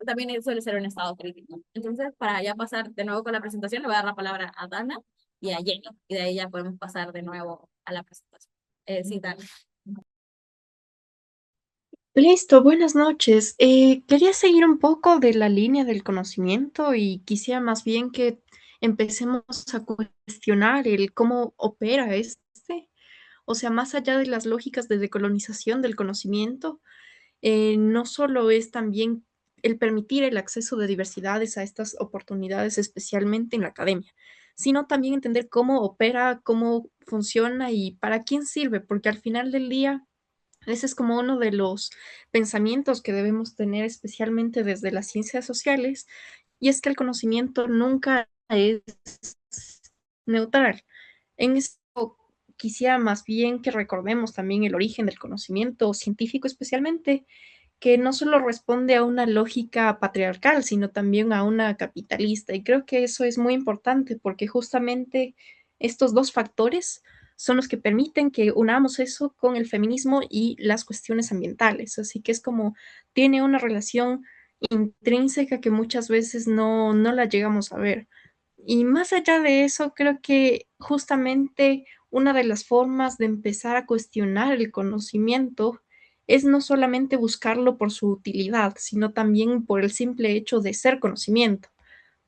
[SPEAKER 1] también suele ser un estado crítico. Entonces, para ya pasar de nuevo con la presentación, le voy a dar la palabra a Dana y a Jenny, y de ahí ya podemos pasar de nuevo a la presentación. Sí, Dana.
[SPEAKER 9] Listo, buenas noches. Quería seguir un poco de la línea del conocimiento y quisiera más bien que empecemos a cuestionar el cómo opera este. O sea, más allá de las lógicas de decolonización del conocimiento, no solo es también el permitir el acceso de diversidades a estas oportunidades, especialmente en la academia, sino también entender cómo opera, cómo funciona y para quién sirve, porque al final del día ese es como uno de los pensamientos que debemos tener, especialmente desde las ciencias sociales, y es que el conocimiento nunca es neutral. En esto quisiera más bien que recordemos también el origen del conocimiento científico, especialmente, que no solo responde a una lógica patriarcal, sino también a una capitalista. Y creo que eso es muy importante porque justamente estos dos factores son los que permiten que unamos eso con el feminismo y las cuestiones ambientales. Así que es como tiene una relación intrínseca que muchas veces no la llegamos a ver. Y más allá de eso, creo que justamente una de las formas de empezar a cuestionar el conocimiento es no solamente buscarlo por su utilidad, sino también por el simple hecho de ser conocimiento.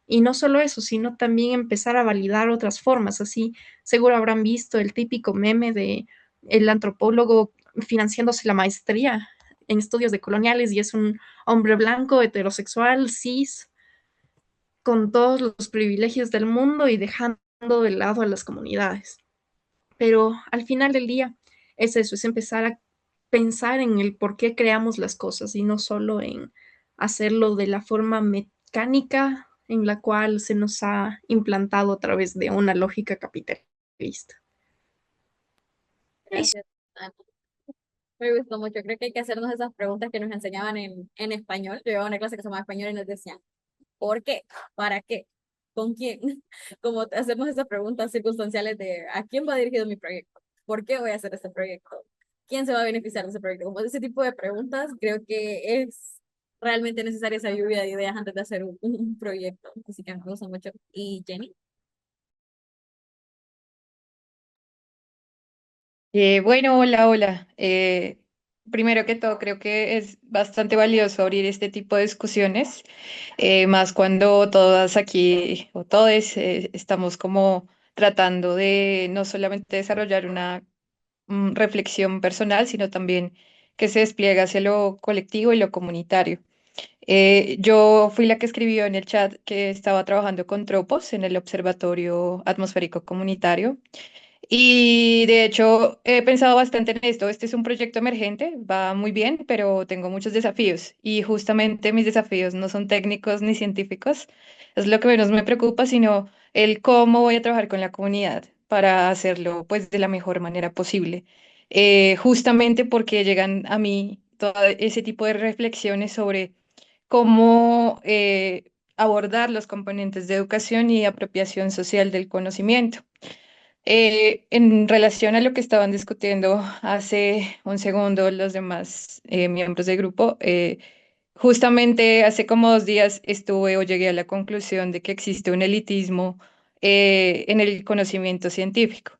[SPEAKER 9] Y no solo eso, sino también empezar a validar otras formas. Así, seguro habrán visto el típico meme de el antropólogo financiándose la maestría en estudios de coloniales y es un hombre blanco, heterosexual, cis, con todos los privilegios del mundo y dejando de lado a las comunidades. Pero al final del día es eso, es empezar a pensar en el por qué creamos las cosas y no solo en hacerlo de la forma mecánica en la cual se nos ha implantado a través de una lógica capitalista.
[SPEAKER 1] Gracias, Ana. Me gustó mucho. Creo que hay que hacernos esas preguntas que nos enseñaban en español. Yo llevaba una clase que se llamaba español y nos decían, ¿por qué? ¿Para qué? ¿Con quién? Como hacernos esas preguntas circunstanciales de ¿a quién va dirigido mi proyecto? ¿Por qué voy a hacer este proyecto? ¿Quién se va a beneficiar de ese proyecto? Como ese tipo de preguntas, creo que es realmente necesaria esa lluvia de ideas antes de hacer un proyecto. Así que me gusta mucho. ¿Y Jenny?
[SPEAKER 10] Bueno, hola, hola. Primero que todo, creo que es bastante valioso abrir este tipo de discusiones, más cuando todas aquí o todos estamos como tratando de no solamente desarrollar una reflexión personal, sino también que se despliega hacia lo colectivo y lo comunitario. Yo fui la que escribió en el chat que estaba trabajando con Tropos en el Observatorio Atmosférico Comunitario. Y de hecho he pensado bastante en esto. Este es un proyecto emergente, va muy bien, pero tengo muchos desafíos y justamente mis desafíos no son técnicos ni científicos. Es lo que menos me preocupa, sino el cómo voy a trabajar con la comunidad para hacerlo pues de la mejor manera posible. Justamente porque llegan a mí todo ese tipo de reflexiones sobre cómo abordar los componentes de educación y apropiación social del conocimiento. En relación a lo que estaban discutiendo hace un segundo los demás miembros del grupo, justamente hace como 2 días estuve o llegué a la conclusión de que existe un elitismo en el conocimiento científico.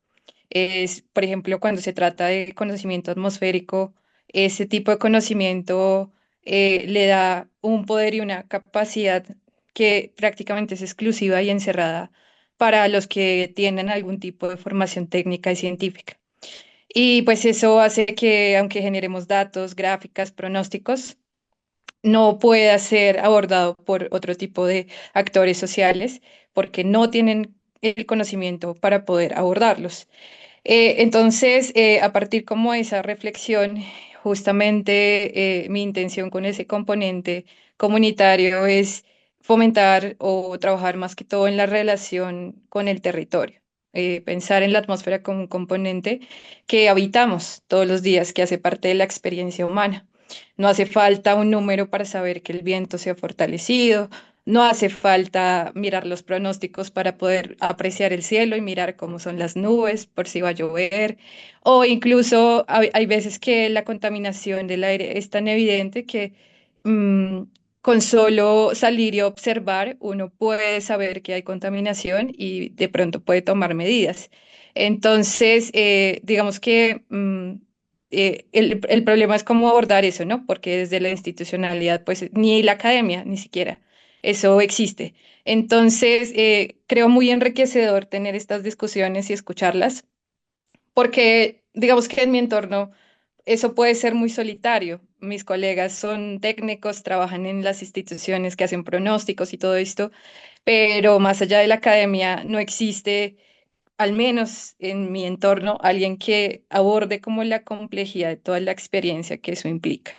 [SPEAKER 10] Por ejemplo, cuando se trata de conocimiento atmosférico, ese tipo de conocimiento le da un poder y una capacidad que prácticamente es exclusiva y encerrada para los que tienen algún tipo de formación técnica y científica. Y pues eso hace que, aunque generemos datos, gráficas, pronósticos, no pueda ser abordado por otro tipo de actores sociales porque no tienen el conocimiento para poder abordarlos. Entonces, a partir como de esa reflexión, justamente mi intención con ese componente comunitario es fomentar o trabajar más que todo en la relación con el territorio. Pensar en la atmósfera como un componente que habitamos todos los días, que hace parte de la experiencia humana. No hace falta un número para saber que el viento se ha fortalecido, no hace falta mirar los pronósticos para poder apreciar el cielo y mirar cómo son las nubes, por si va a llover, o incluso hay veces que la contaminación del aire es tan evidente que mm, con solo salir y observar uno puede saber que hay contaminación y de pronto puede tomar medidas. Entonces, digamos que el problema es cómo abordar eso, ¿no? Porque desde la institucionalidad, pues ni la academia, ni siquiera eso existe. Entonces, creo muy enriquecedor tener estas discusiones y escucharlas, porque digamos que en mi entorno eso puede ser muy solitario. Mis colegas son técnicos, trabajan en las instituciones que hacen pronósticos y todo esto, pero más allá de la academia no existe, al menos en mi entorno, alguien que aborde como la complejidad de toda la experiencia que eso implica.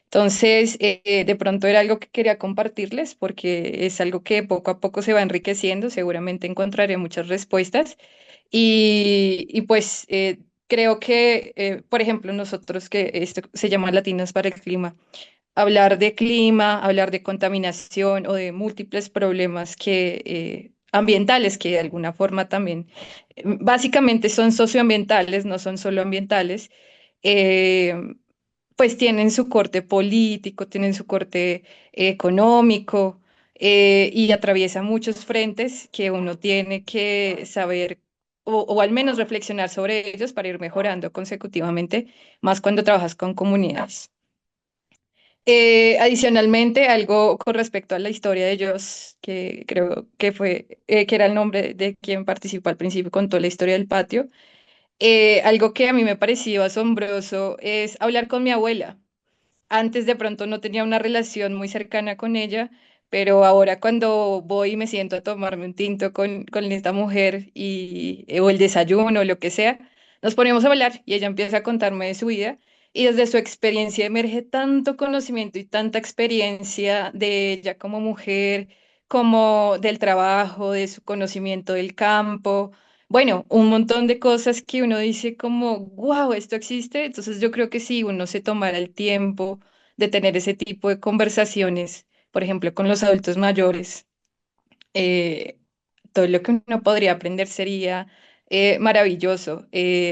[SPEAKER 10] Entonces, de pronto era algo que quería compartirles porque es algo que poco a poco se va enriqueciendo, seguramente encontraré muchas respuestas y pues creo que, por ejemplo, nosotros que esto se llama Latinos para el Clima, hablar de clima, hablar de contaminación o de múltiples problemas que, ambientales que de alguna forma también, básicamente son socioambientales, no son solo ambientales. eh, pues tienen su corte político, tienen su corte económico y atraviesa muchos frentes que uno tiene que saber o al menos reflexionar sobre ellos para ir mejorando consecutivamente, más cuando trabajas con comunidades. Adicionalmente, algo con respecto a la historia de Joss, que creo que fue, que era el nombre de quien participó al principio, contó la historia del patio. Algo que a mí me pareció asombroso es hablar con mi abuela. Antes de pronto no tenía una relación muy cercana con ella, pero ahora cuando voy y me siento a tomarme un tinto con esta mujer o el desayuno o lo que sea, nos ponemos a hablar y ella empieza a contarme de su vida y desde su experiencia emerge tanto conocimiento y tanta experiencia de ella como mujer, como del trabajo, de su conocimiento del campo. Bueno, un montón de cosas que uno dice como, wow, esto existe. Entonces yo creo que si uno se tomara el tiempo de tener ese tipo de conversaciones, por ejemplo, con los adultos mayores, eh, todo lo que uno podría aprender sería maravilloso.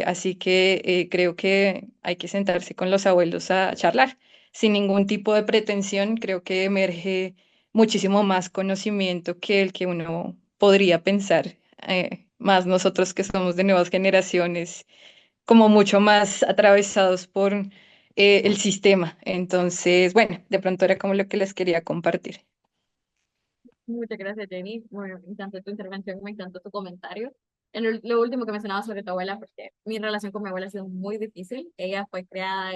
[SPEAKER 10] Así que creo que hay que sentarse con los abuelos a charlar sin ningún tipo de pretensión. Creo que emerge muchísimo más conocimiento que el que uno podría pensar. Más nosotros que somos de nuevas generaciones, como mucho más atravesados por el sistema. Entonces, bueno, de pronto era como lo que les quería compartir.
[SPEAKER 1] Muchas gracias, Jenny. Bueno, me encantó tu intervención, me encantó tu comentario. Lo último que mencionabas sobre tu abuela, porque mi relación con mi abuela ha sido muy difícil. Ella fue creada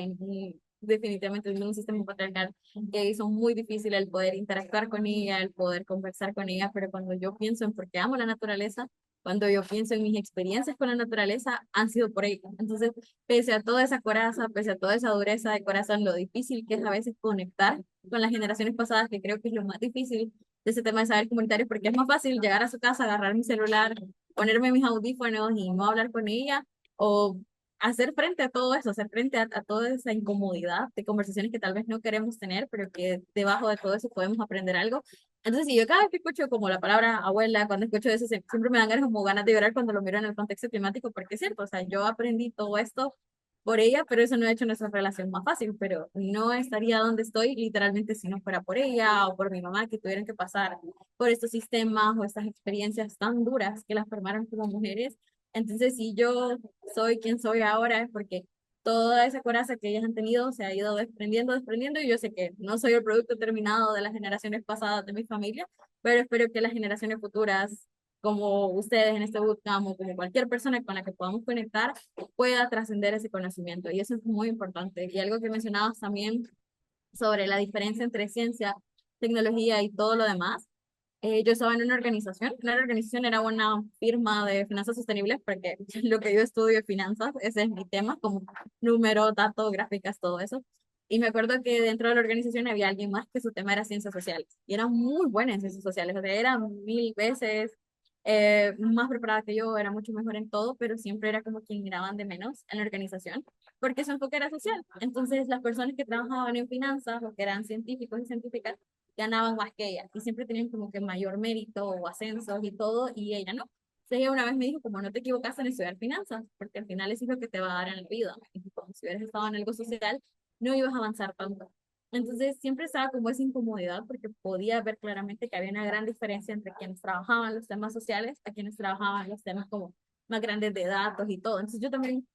[SPEAKER 1] definitivamente en un sistema patriarcal que hizo muy difícil el poder interactuar con ella, el poder conversar con ella, pero cuando yo pienso en por qué amo la naturaleza, cuando yo pienso en mis experiencias con la naturaleza, han sido por ella. Entonces, pese a toda esa coraza, pese a toda esa dureza de corazón, lo difícil que es a veces conectar con las generaciones pasadas, que creo que es lo más difícil de ese tema de saber comunitario, porque es más fácil llegar a su casa, agarrar mi celular, ponerme mis audífonos y no hablar con ella, o hacer frente a todo eso, hacer frente a toda esa incomodidad de conversaciones que tal vez no queremos tener, pero que debajo de todo eso podemos aprender algo. Entonces, si yo cada vez que escucho como la palabra abuela, cuando escucho eso, siempre me dan ganas, como ganas de llorar cuando lo miro en el contexto climático, porque es cierto, o sea, yo aprendí todo esto por ella, pero eso no ha hecho nuestra relación más fácil, pero no estaría donde estoy literalmente si no fuera por ella o por mi mamá, que tuvieron que pasar por estos sistemas o estas experiencias tan duras que las formaron como mujeres. Entonces, si yo soy quien soy ahora es porque toda esa coraza que ellas han tenido se ha ido desprendiendo, desprendiendo, y yo sé que no soy el producto terminado de las generaciones pasadas de mi familia, pero espero que las generaciones futuras, como ustedes en este bootcamp o como cualquier persona con la que podamos conectar, pueda trascender ese conocimiento. Y eso es muy importante. Y algo que mencionabas también sobre la diferencia entre ciencia, tecnología y todo lo demás. Yo estaba en una organización era una firma de finanzas sostenibles, porque lo que yo estudio es finanzas, ese es mi tema, como números, datos, gráficas, todo eso. Y me acuerdo que dentro de la organización había alguien más que su tema era ciencias sociales. Y era muy buena en ciencias sociales, o sea, era 1000 veces más preparada que yo, era mucho mejor en todo, pero siempre era como quien miraban de menos en la organización, porque su enfoque era social. Entonces, las personas que trabajaban en finanzas o que eran científicos y científicas ganaban más que ella y siempre tenían como que mayor mérito o ascensos y todo, y ella no. Entonces, ella una vez me dijo, como no te equivocaste en estudiar finanzas, porque al final eso es lo que te va a dar en la vida. Y como si hubieras estado en algo social, no ibas a avanzar tanto. Entonces siempre estaba como esa incomodidad porque podía ver claramente que había una gran diferencia entre quienes trabajaban los temas sociales a quienes trabajaban los temas como más grandes de datos y todo. Entonces yo también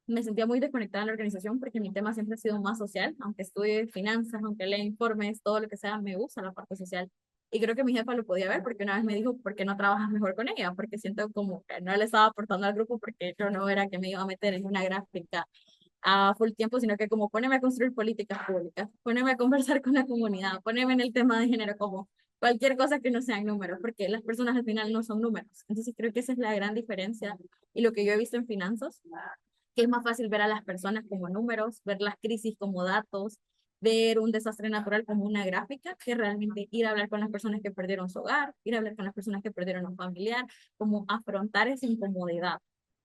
[SPEAKER 1] me sentía muy desconectada en la organización porque mi tema siempre ha sido más social, aunque estudie finanzas, aunque lea informes, todo lo que sea, me gusta la parte social. Y creo que mi jefa lo podía ver porque una vez me dijo, ¿por qué no trabajas mejor con ella? Porque siento como que no le estaba aportando al grupo porque yo no era que me iba a meter en una gráfica a full tiempo, sino que como poneme a construir políticas públicas, poneme a conversar con la comunidad, poneme en el tema de género, como cualquier cosa que no sean números, porque las personas al final no son números. Entonces creo que esa es la gran diferencia y lo que yo he visto en finanzas, que es más fácil ver a las personas como números, ver las crisis como datos, ver un desastre natural como una gráfica, que realmente ir a hablar con las personas que perdieron su hogar, ir a hablar con las personas que perdieron a un familiar, como afrontar esa incomodidad,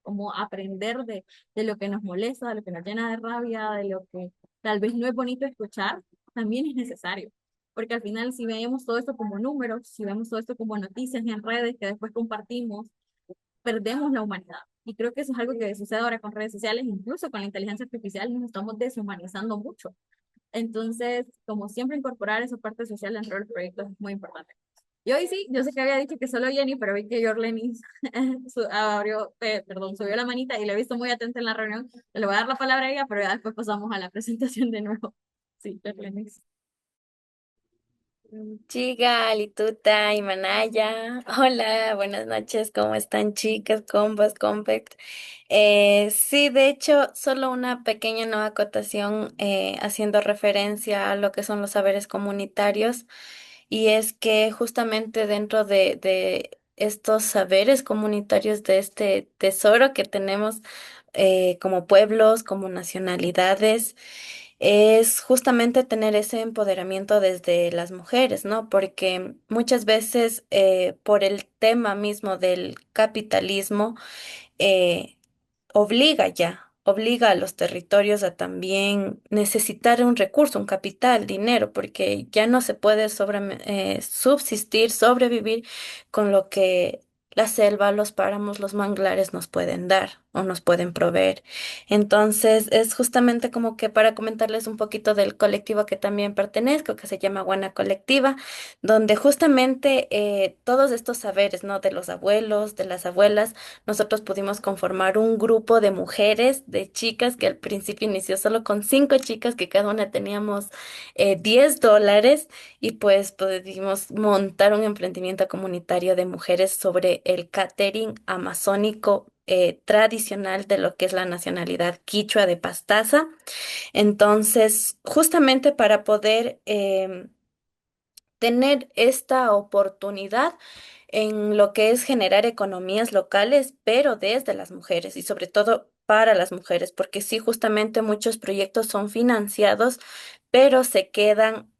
[SPEAKER 1] como aprender de lo que nos molesta, de lo que nos llena de rabia, de lo que tal vez no es bonito escuchar, también es necesario. Porque al final, si vemos todo esto como números, si vemos todo esto como noticias en redes que después compartimos, perdemos la humanidad. Y creo que eso es algo que sucede ahora con redes sociales, incluso con la inteligencia artificial, nos estamos deshumanizando mucho. Entonces, como siempre, incorporar esa parte social dentro del proyecto es muy importante. Y hoy sí, yo sé que había dicho que solo Jenny, pero vi que Jorleni subió la manita y la he visto muy atenta en la reunión. Le voy a dar la palabra a ella, pero ya después pasamos a la presentación de nuevo. Sí, Jorleni.
[SPEAKER 11] Chica, Lituta y Manaya. Hola, buenas noches, ¿cómo están chicas, compas, compact? Sí, de hecho, solo una pequeña nueva acotación haciendo referencia a lo que son los saberes comunitarios, y es que justamente dentro de estos saberes comunitarios, de este tesoro que tenemos como pueblos, como nacionalidades, es justamente tener ese empoderamiento desde las mujeres, ¿no? Porque muchas veces por el tema mismo del capitalismo, eh, obliga a los territorios a también necesitar un recurso, un capital, dinero, porque ya no se puede subsistir, sobrevivir con lo que la selva, los páramos, los manglares nos pueden dar o nos pueden proveer. Entonces, es justamente como que para comentarles un poquito del colectivo que también pertenezco, que se llama Guana Colectiva, donde justamente todos estos saberes, ¿no? De los abuelos, de las abuelas, nosotros pudimos conformar un grupo de mujeres, de chicas, que al principio inició solo con 5 chicas, que cada una teníamos $10, y pues pudimos montar un emprendimiento comunitario de mujeres sobre el catering amazónico tradicional de lo que es la nacionalidad quichua de Pastaza. Entonces, justamente para poder tener esta oportunidad en lo que es generar economías locales, pero desde las mujeres y sobre todo para las mujeres, porque sí, justamente muchos proyectos son financiados, pero se quedan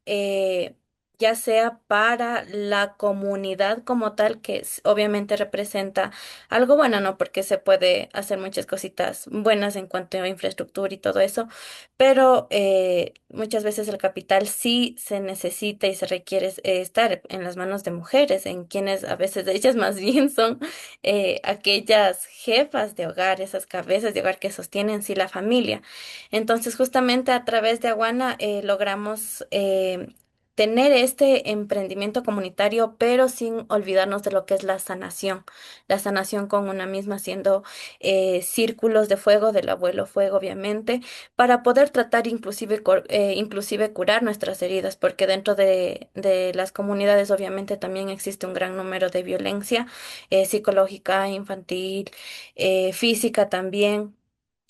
[SPEAKER 11] ya sea para la comunidad como tal, que obviamente representa algo bueno, ¿no? Porque se puede hacer muchas cositas buenas en cuanto a infraestructura y todo eso, pero muchas veces el capital sí se necesita y se requiere estar en las manos de mujeres, en quienes a veces ellas más bien son aquellas jefas de hogar, esas cabezas de hogar que sostienen sí la familia. Entonces, justamente a través de Aguana logramos tener este emprendimiento comunitario, pero sin olvidarnos de lo que es la sanación con una misma, haciendo círculos de fuego, del abuelo fuego, obviamente, para poder tratar inclusive curar nuestras heridas, porque dentro de las comunidades obviamente también existe un gran número de violencia psicológica, infantil, física también.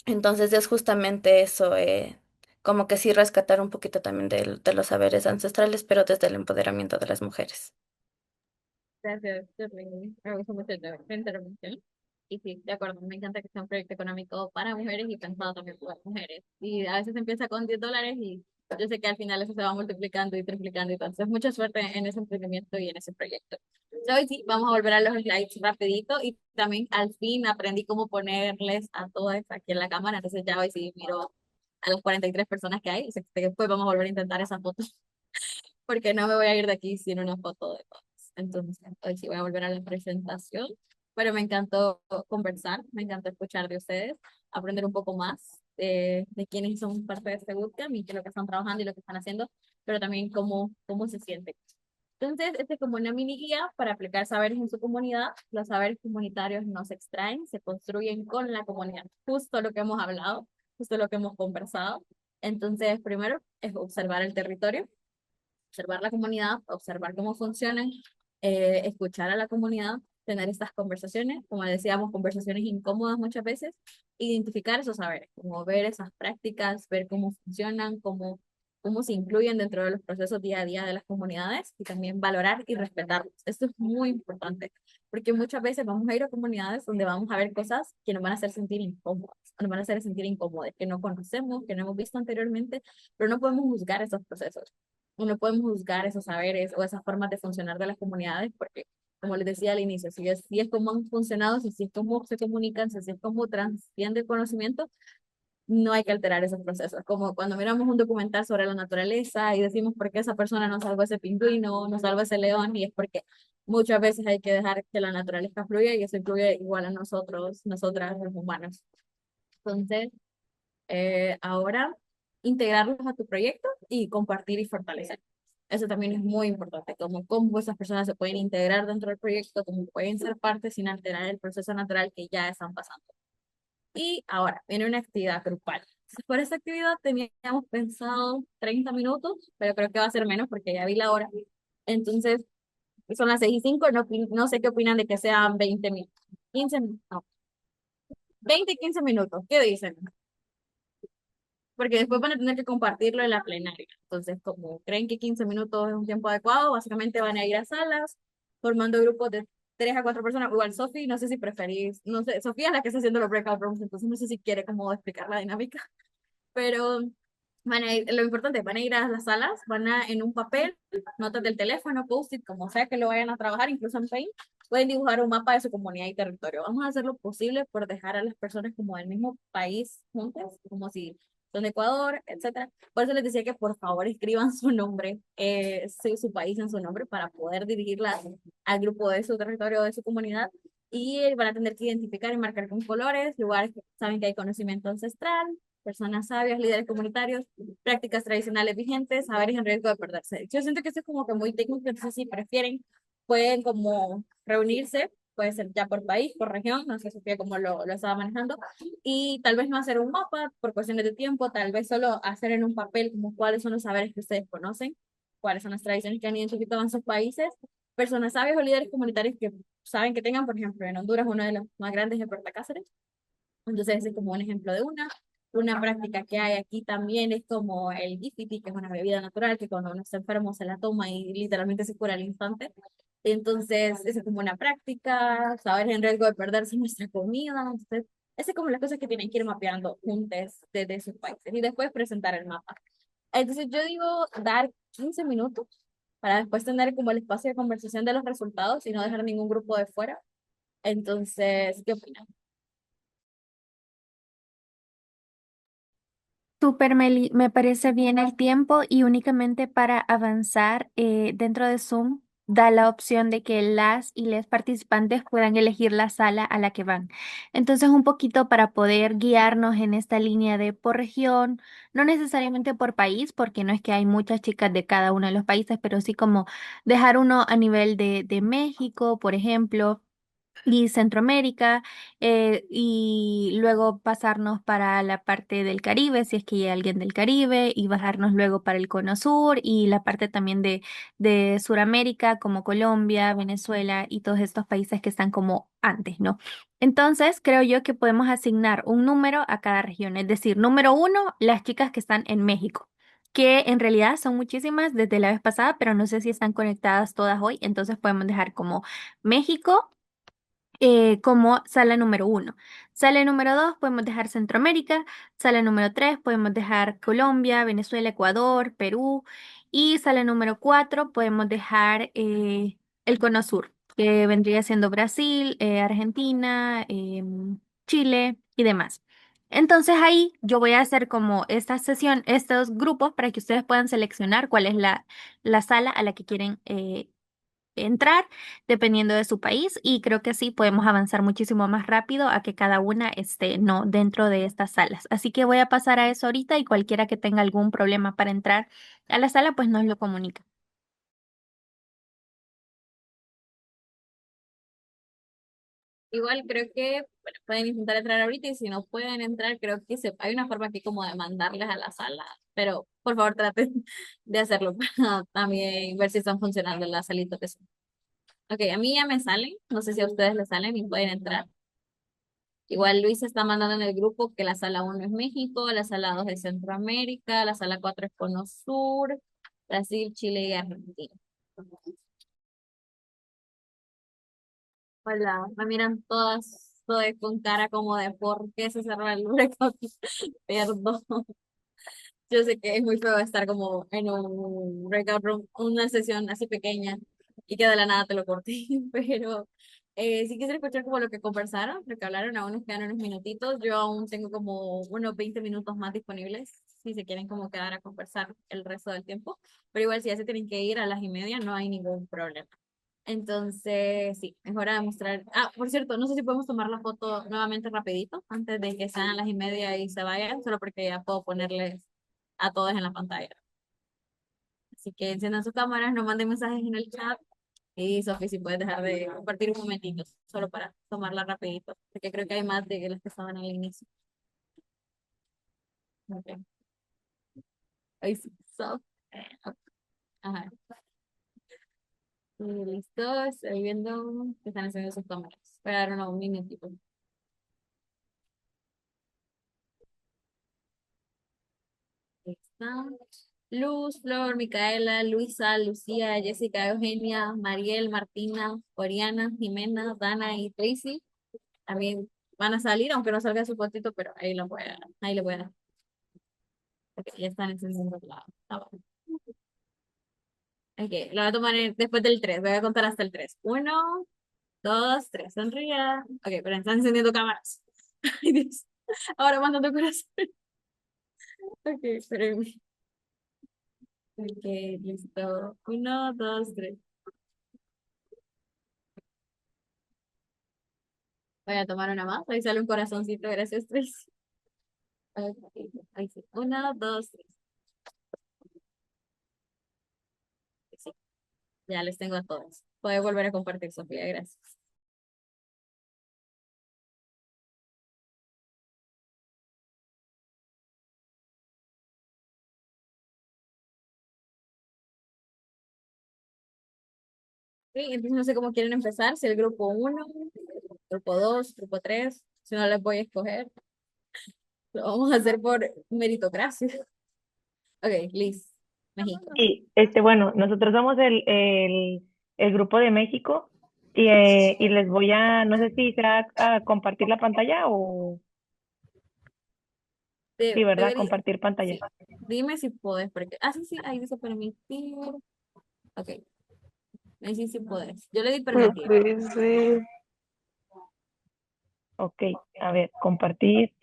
[SPEAKER 11] Entonces es justamente eso, como que sí rescatar un poquito también de los saberes ancestrales, pero desde el empoderamiento de las mujeres.
[SPEAKER 1] Gracias, Jorleni. Me gusta mucho tu intervención. Y sí, de acuerdo, me encanta que sea un proyecto económico para mujeres y pensado también por mujeres. Y a veces empieza con $10 y yo sé que al final eso se va multiplicando y triplicando. Entonces, mucha suerte en ese emprendimiento y en ese proyecto. Ya hoy sí, vamos a volver a los slides rapidito y también al fin aprendí cómo ponerles a todas aquí en la cámara. Entonces ya hoy sí miro a las 43 personas que hay. O sea, que después vamos a volver a intentar esa foto porque no me voy a ir de aquí sin una foto de todos. Entonces, hoy sí voy a volver a la presentación, pero me encantó conversar, me encantó escuchar de ustedes, aprender un poco más de quiénes son parte de este bootcamp y qué es lo que están trabajando y lo que están haciendo, pero también cómo se siente. Entonces, este es como una mini guía para aplicar saberes en su comunidad. Los saberes comunitarios no se extraen, se construyen con la comunidad. Justo lo que hemos hablado, justo lo que hemos conversado. Entonces, primero es observar el territorio, observar la comunidad, observar cómo funcionan, escuchar a la comunidad, tener estas conversaciones, como decíamos, conversaciones incómodas muchas veces, identificar esos saberes, como ver esas prácticas, ver cómo funcionan, cómo se incluyen dentro de los procesos día a día de las comunidades y también valorar y respetarlos. Esto es muy importante, porque muchas veces vamos a ir a comunidades donde vamos a ver cosas que nos van a hacer sentir incómodas, nos van a hacer sentir incómodos, que no conocemos, que no hemos visto anteriormente, pero no podemos juzgar esos procesos, no podemos juzgar esos saberes o esas formas de funcionar de las comunidades, porque, como les decía al inicio, si es cómo han funcionado, si es cómo se comunican, si es cómo transciende el conocimiento, no hay que alterar esos procesos. Como cuando miramos un documental sobre la naturaleza y decimos por qué esa persona no salvó ese pingüino, no salvó ese león, y es porque muchas veces hay que dejar que la naturaleza fluya y eso incluye igual a nosotros, nosotras, los humanos. Entonces, ahora integrarlos a tu proyecto y compartir y fortalecer. Eso también es muy importante, como cómo esas personas se pueden integrar dentro del proyecto, cómo pueden ser parte sin alterar el proceso natural que ya están pasando. Y ahora viene una actividad grupal. Entonces, por esta actividad teníamos pensado 30 minutos, pero creo que va a ser menos porque ya vi la hora. Entonces, son las 6:05, no, no sé qué opinan de que sean 20 minutos. 15 minutos, no, 20 y 15 minutos, ¿qué dicen? Porque después van a tener que compartirlo en la plenaria. Entonces, como creen que 15 minutos es un tiempo adecuado, básicamente van a ir a salas, formando grupos de 3 a 4 personas. Igual, Sofi, no sé si preferís, no sé, Sofía es la que está haciendo los breakout rooms, entonces no sé si quiere como explicar la dinámica, pero van a ir, lo importante, van a ir a las salas, van a en un papel, notas del teléfono, post-it, como sea que lo vayan a trabajar, incluso en Paint, pueden dibujar un mapa de su comunidad y territorio. Vamos a hacer lo posible por dejar a las personas como del mismo país juntas, como si son de Ecuador, etcétera. Por eso les decía que por favor escriban su nombre, su país en su nombre para poder dirigirla al grupo de su territorio, de su comunidad. Y van a tener que identificar y marcar con colores lugares que saben que hay conocimiento ancestral, personas sabias, líderes comunitarios, prácticas tradicionales vigentes, saberes en riesgo de perderse. Yo siento que esto es como que muy técnico, entonces si prefieren, pueden como reunirse, puede ser ya por país, por región, no sé Sofía cómo lo estaba manejando, y tal vez no hacer un mapa por cuestiones de tiempo, tal vez solo hacer en un papel como cuáles son los saberes que ustedes conocen, cuáles son las tradiciones que han identificado en sus países, personas sabias o líderes comunitarios que saben que tengan, por ejemplo, en Honduras uno de los más grandes es Puerto Cáceres, entonces, ese es como un ejemplo de una. Una práctica que hay aquí también es como el Gifiti, que es una bebida natural que cuando uno está enfermo se la toma y literalmente se cura al instante. Entonces, esa es como una práctica, saber en riesgo de perderse nuestra comida. Entonces, esa es como las cosas que tienen que ir mapeando juntos desde sus países y después presentar el mapa. Entonces, yo digo dar 15 minutos para después tener como el espacio de conversación de los resultados y no dejar ningún grupo de fuera. Entonces, ¿qué opinan?
[SPEAKER 12] Súper, Meli, me parece bien el tiempo y únicamente para avanzar dentro de Zoom da la opción de que las y les participantes puedan elegir la sala a la que van. Entonces, un poquito para poder guiarnos en esta línea de por región, no necesariamente por país, porque no es que hay muchas chicas de cada uno de los países, pero sí como dejar uno a nivel de México, por ejemplo y Centroamérica, y luego pasarnos para la parte del Caribe, si es que hay alguien del Caribe, y bajarnos luego para el Cono Sur y la parte también de Suramérica, como Colombia, Venezuela y todos estos países que están como antes, ¿no? Entonces, creo yo que podemos asignar un número a cada región, es decir, número uno, las chicas que están en México, que en realidad son muchísimas desde la vez pasada, pero no sé si están conectadas todas hoy, entonces podemos dejar como México como sala número uno. Sala número dos podemos dejar Centroamérica, sala número tres podemos dejar Colombia, Venezuela, Ecuador, Perú y sala número cuatro podemos dejar el Cono Sur, que vendría siendo Brasil, Argentina, Chile y demás. Entonces ahí yo voy a hacer como esta sesión, estos grupos para que ustedes puedan seleccionar cuál es la sala a la que quieren entrar dependiendo de su país y creo que así podemos avanzar muchísimo más rápido a que cada una esté no dentro de estas salas. Así que voy a pasar a eso ahorita y cualquiera que tenga algún problema para entrar a la sala pues nos lo comunica.
[SPEAKER 1] Igual creo que bueno, pueden intentar entrar ahorita y si no pueden entrar, creo que hay una forma aquí como de mandarles a la sala, pero por favor traten de hacerlo para también ver si están funcionando las salitas de Zoom. Ok, a mí ya me salen, no sé si a ustedes les salen y pueden entrar. Igual Luis está mandando en el grupo que la sala uno es México, la sala 2 es Centroamérica, la sala 4 es Cono Sur, Brasil, Chile y Argentina. Hola, me miran todas con cara como de ¿por qué se cerró el récord? Perdón. Yo sé que es muy feo estar como en un breakout room, una sesión así pequeña y que de la nada te lo corté, pero sí quisiera escuchar como lo que conversaron, lo que hablaron, aún nos quedan unos minutitos, yo aún tengo como unos 20 minutos más disponibles si se quieren como quedar a conversar el resto del tiempo, pero igual si ya se tienen que ir a las 1:30 no hay ningún problema. Entonces, sí, es hora de mostrar. Ah, por cierto, no sé si podemos tomar la foto nuevamente rapidito, antes de que sean las 1:30 y se vayan, solo porque ya puedo ponerles a todos en la pantalla. Así que enciendan sus cámaras, no manden mensajes en el chat. Y Sofi, si puedes dejar de compartir un momentito, solo para tomarla rapidito, porque creo que hay más de las que estaban al inicio. Ok. Ahí sí, ajá. Y listo, estoy viendo que están encendiendo sus cámaras. Voy a dar un minutito. Ahí está. Luz, Flor, Micaela, Luisa, Lucía, Jessica, Eugenia, Mariel, Martina, Oriana, Jimena, Dana y Tracy. También van a salir, aunque no salga su fotito, pero ahí le voy a dar. Ok, ya están encendiendo la barra. Ok, lo voy a tomar después del 3. Voy a contar hasta el 3. 1, 2, 3. Sonría. Ok, pero están encendiendo cámaras. Ay, Dios. Ahora mandando corazón. Ok, espérenme. Ok, listo. 1, 2, 3. Voy a tomar una más. Ahí sale un corazoncito. Gracias, Tracy. Ok, ahí sí. 1, 2, 3. Sí, ya les tengo a todos. Puedes volver a compartir, Sofía. Gracias. Ok, entonces no sé cómo quieren empezar. Si el grupo 1, grupo 2, grupo 3. Si no les voy a escoger. Lo vamos a hacer por meritocracia. Ok, Liz, México.
[SPEAKER 4] Sí, bueno, nosotros somos el grupo de México y les voy no sé si será a compartir la pantalla o sí, ¿verdad?
[SPEAKER 1] Debería,
[SPEAKER 4] Compartir pantalla.
[SPEAKER 1] sí. Dime si puedes, porque. Ah, sí, sí, ahí dice permitir. Ok, ahí sí, sí puedes. Yo le di
[SPEAKER 9] No
[SPEAKER 1] permitir.
[SPEAKER 9] puede ser.
[SPEAKER 4] Ok, a ver, compartir.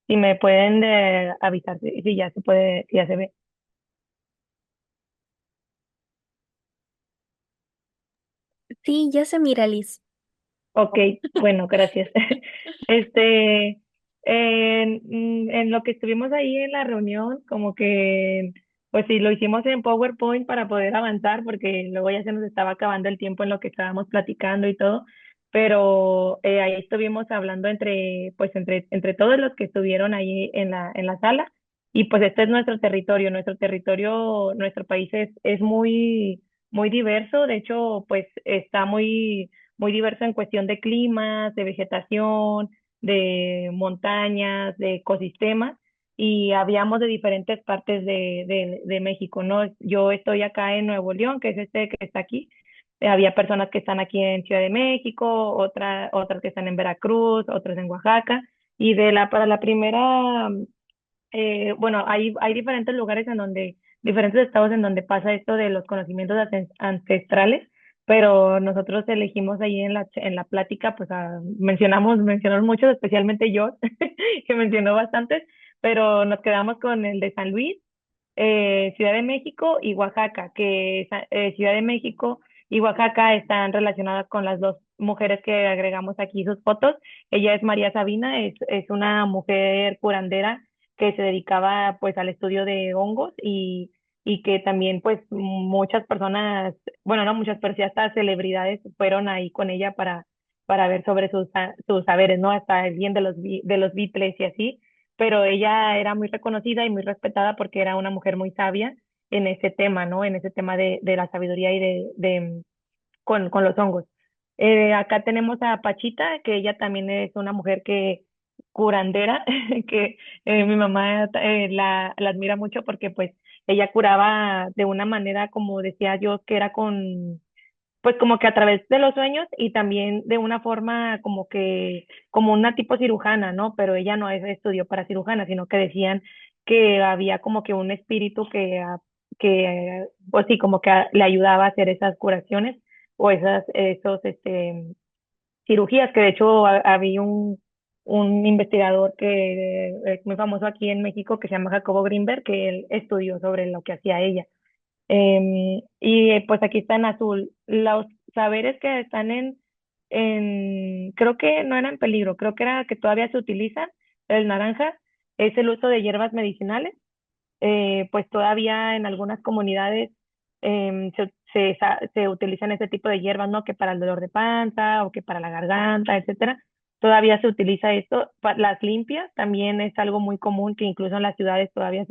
[SPEAKER 4] Si me pueden avisar si ya se puede, si ya se ve.
[SPEAKER 12] Sí, ya se mira, Liz.
[SPEAKER 4] Ok, bueno, gracias. Este, en lo que estuvimos ahí en la reunión, como que, pues sí, lo hicimos en PowerPoint para poder avanzar, porque luego ya se nos estaba acabando el tiempo en lo que estábamos platicando y todo, pero ahí estuvimos hablando entre todos los que estuvieron ahí en la sala, y pues este es nuestro territorio, nuestro país es muy diverso, de hecho, pues está muy diverso en cuestión de climas, de vegetación, de montañas, de ecosistemas, y habíamos de diferentes partes de México, ¿no? Yo estoy acá en Nuevo León, que es este que está aquí. Había personas que están aquí en Ciudad de México, otras que están en Veracruz, otras en Oaxaca, y para la primera bueno, hay diferentes lugares diferentes estados en donde pasa esto de los conocimientos ancestrales, pero nosotros elegimos ahí en la plática, pues mencionamos muchos, especialmente yo, que mencionó bastantes, pero nos quedamos con el de San Luis, Ciudad de México y Oaxaca, que Ciudad de México y Oaxaca están relacionadas con las dos mujeres que agregamos aquí sus fotos. Ella es María Sabina, es una mujer curandera que se dedicaba pues al estudio de hongos y que también pues muchas personas, bueno, no muchas, pero sí hasta celebridades fueron ahí con ella para ver sobre sus saberes, ¿no? Hasta el bien de los Beatles y así, pero ella era muy reconocida y muy respetada porque era una mujer muy sabia en ese tema, ¿no? En ese tema de la sabiduría y con los hongos. Acá tenemos a Pachita, que ella también es una mujer que curandera, que mi mamá la admira mucho porque pues ella curaba de una manera, como decía yo, que era pues como que a través de los sueños y también de una forma como una tipo cirujana, ¿no? Pero ella no estudió para cirujana, sino que decían que había como que un espíritu pues sí, como que le ayudaba a hacer esas curaciones o cirugías, que de hecho había un investigador que es muy famoso aquí en México que se llama Jacobo Grinberg, que él estudió sobre lo que hacía ella. Pues aquí está en azul. Los saberes que están creo que no era en peligro, creo que era que todavía se utilizan, el naranja,
[SPEAKER 13] es el uso de hierbas medicinales. Pues todavía en algunas comunidades se utilizan ese tipo de hierbas, ¿no? Que para el dolor de panza o que para la garganta, etcétera. Todavía se utiliza esto. Las limpias también es algo muy común que incluso en las ciudades todavía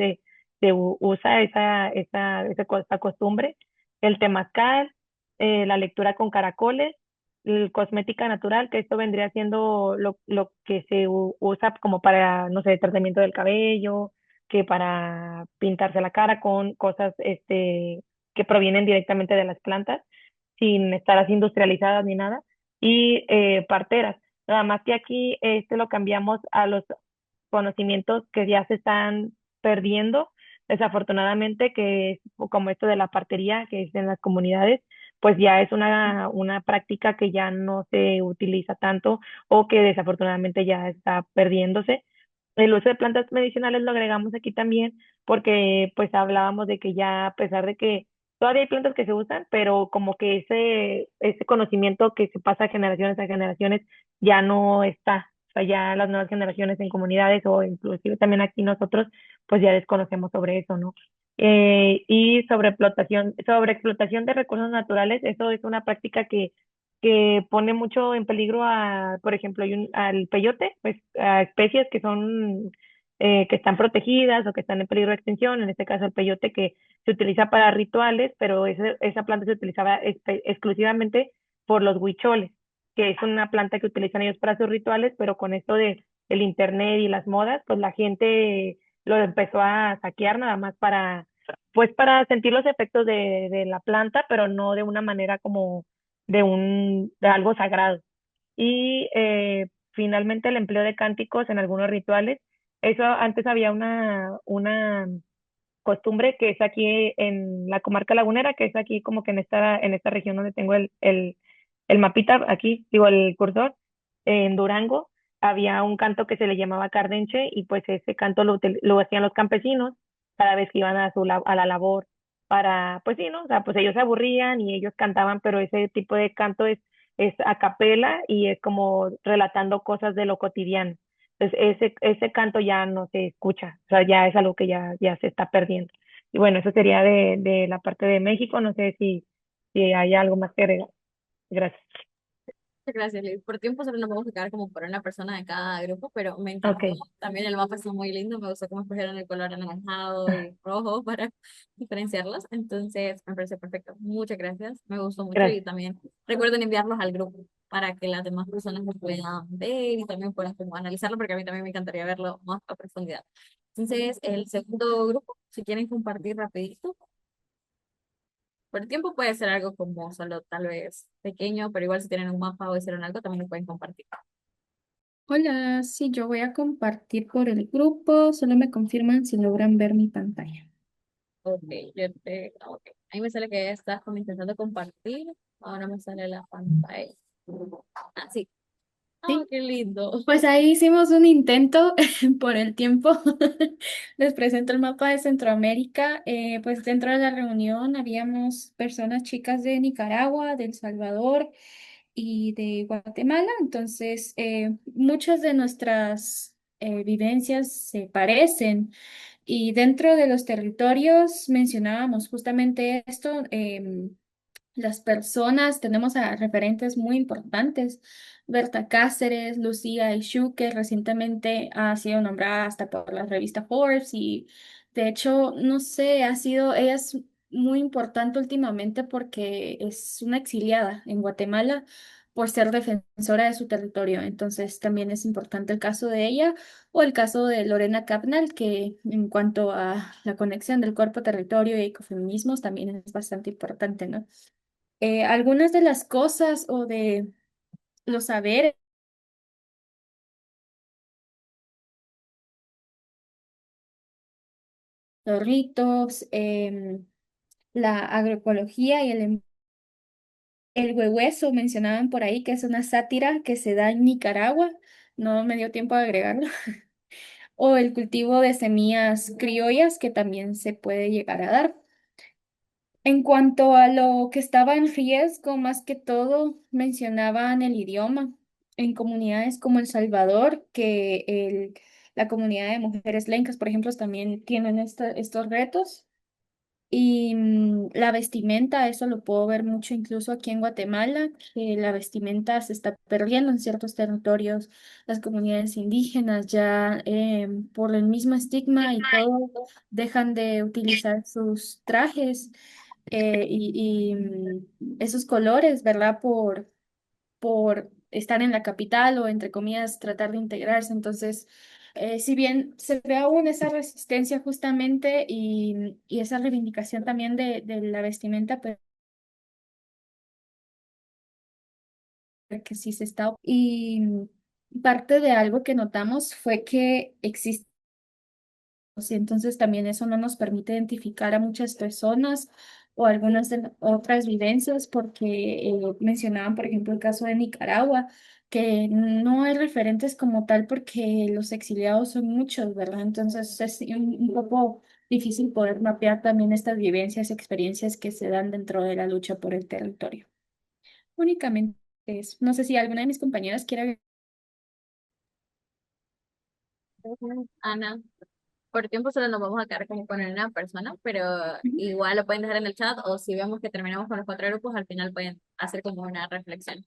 [SPEAKER 13] usa esa costumbre. El temazcal, la lectura con caracoles, el cosmética natural, que esto vendría siendo lo que se usa como para, no sé, tratamiento del cabello, que para pintarse la cara con cosas que provienen directamente de las plantas, sin estar así industrializadas ni nada, y parteras. Nada más que aquí lo cambiamos a los conocimientos que ya se están perdiendo, desafortunadamente, que es como esto de la partería, que es en las comunidades, pues ya es una práctica que ya no se utiliza tanto o que desafortunadamente ya está perdiéndose. El uso de plantas medicinales lo agregamos aquí también porque pues hablábamos de que ya a pesar de que todavía hay plantas que se usan, pero como que ese conocimiento que se pasa de generaciones a generaciones ya no está. O sea, ya las nuevas generaciones en comunidades o inclusive también aquí nosotros pues ya desconocemos sobre eso, ¿no? Y sobre explotación de recursos naturales, eso es una práctica que pone mucho en peligro por ejemplo, al peyote, pues a especies que que están protegidas o que están en peligro de extinción, en este caso el peyote que se utiliza para rituales, pero esa planta se utilizaba exclusivamente por los huicholes, que es una planta que utilizan ellos para sus rituales, pero con esto del internet y las modas, pues la gente lo empezó a saquear nada más pues para sentir los efectos de la planta, pero no de una manera como de algo sagrado. Y finalmente el empleo de cánticos en algunos rituales. Eso antes había una costumbre que es aquí en la comarca lagunera, que es aquí como que en esta región donde tengo el mapita, aquí, digo, el cursor, en Durango, había un canto que se le llamaba cardenche y pues ese canto lo hacían los campesinos cada vez que iban a la labor pues sí, ¿no? O sea, pues ellos se aburrían y ellos cantaban, pero ese tipo de canto es a capela y es como relatando cosas de lo cotidiano. Entonces, ese canto ya no se escucha, o sea, ya es algo que ya se está perdiendo. Y bueno, eso sería de la parte de México, no sé si hay algo más que agregar. Gracias.
[SPEAKER 1] Muchas gracias, Liz. Por tiempo solo nos vamos a quedar como por una persona de cada grupo, pero me
[SPEAKER 13] Ok,
[SPEAKER 1] encantó. También el mapa está muy lindo, me gustó cómo escogieron el color anaranjado y rojo para diferenciarlos. Entonces, me parece perfecto. Muchas gracias, me gustó mucho y
[SPEAKER 13] gracias.
[SPEAKER 1] también recuerden enviarlos al grupo para que las demás personas lo puedan ver y también puedan como analizarlo, porque a mí también me encantaría verlo más a profundidad. Entonces, el segundo grupo, si quieren compartir rapidito. Por el tiempo puede ser algo como solo tal vez pequeño, pero igual si tienen un mapa o hicieron algo, también lo pueden compartir.
[SPEAKER 14] Hola, sí, yo voy a compartir por el grupo, solo me confirman si logran ver mi pantalla.
[SPEAKER 1] Ok, ok. Ahí me sale que ya estás como intentando compartir. Ahora me sale la pantalla. Ah, sí. Oh,
[SPEAKER 14] Sí,
[SPEAKER 1] qué lindo.
[SPEAKER 14] pues ahí hicimos un intento por el tiempo. Les presento el mapa de Centroamérica. Pues dentro de la reunión habíamos personas chicas de Nicaragua, de El Salvador y de Guatemala. Entonces, muchas de nuestras vivencias se parecen. Y dentro de los territorios mencionábamos justamente esto. Las personas, tenemos a referentes muy importantes. Berta Cáceres, Lucía Ishu, que recientemente ha sido nombrada hasta por la revista Forbes y de hecho, no sé, ella es muy importante últimamente porque es una exiliada en Guatemala por ser defensora de su territorio. Entonces, también es importante el caso de ella o el caso de Lorena Capnal, que en cuanto a la conexión del cuerpo-territorio y ecofeminismos también es bastante importante, ¿no? Algunas de las cosas o de los saberes, los ritos, la agroecología y el huehueso mencionaban por ahí que es una sátira que se da en Nicaragua, no me dio tiempo de agregarlo, o el cultivo de semillas criollas que también se puede llegar a dar. En cuanto a lo que estaba en riesgo, más que todo mencionaban el idioma. En comunidades como El Salvador, que La comunidad de mujeres lencas, por ejemplo, también tienen estos retos. Y la vestimenta, eso lo puedo ver mucho incluso aquí en Guatemala, que la vestimenta se está perdiendo en ciertos territorios, las comunidades indígenas ya por el mismo estigma y todo, dejan de utilizar sus trajes esos colores, ¿verdad? Por estar en la capital o, entre comillas, tratar de integrarse. Entonces, si bien se ve aún esa resistencia justamente y esa reivindicación también de la vestimenta, pero que sí se está. Y parte de algo que notamos fue que existe. Y entonces también eso no nos permite identificar a muchas personas o algunas de otras vivencias, porque mencionaban, por ejemplo, el caso de Nicaragua, que no hay referentes como tal porque los exiliados son muchos, ¿verdad? Entonces es un poco difícil poder mapear también estas vivencias y experiencias que se dan dentro de la lucha por el territorio. Únicamente eso. No sé si alguna de mis compañeras quiere.
[SPEAKER 1] Ana, por tiempo solo nos vamos a quedar como con una persona, pero igual lo pueden dejar en el chat o si vemos que terminamos con los cuatro grupos, al final pueden hacer como una reflexión.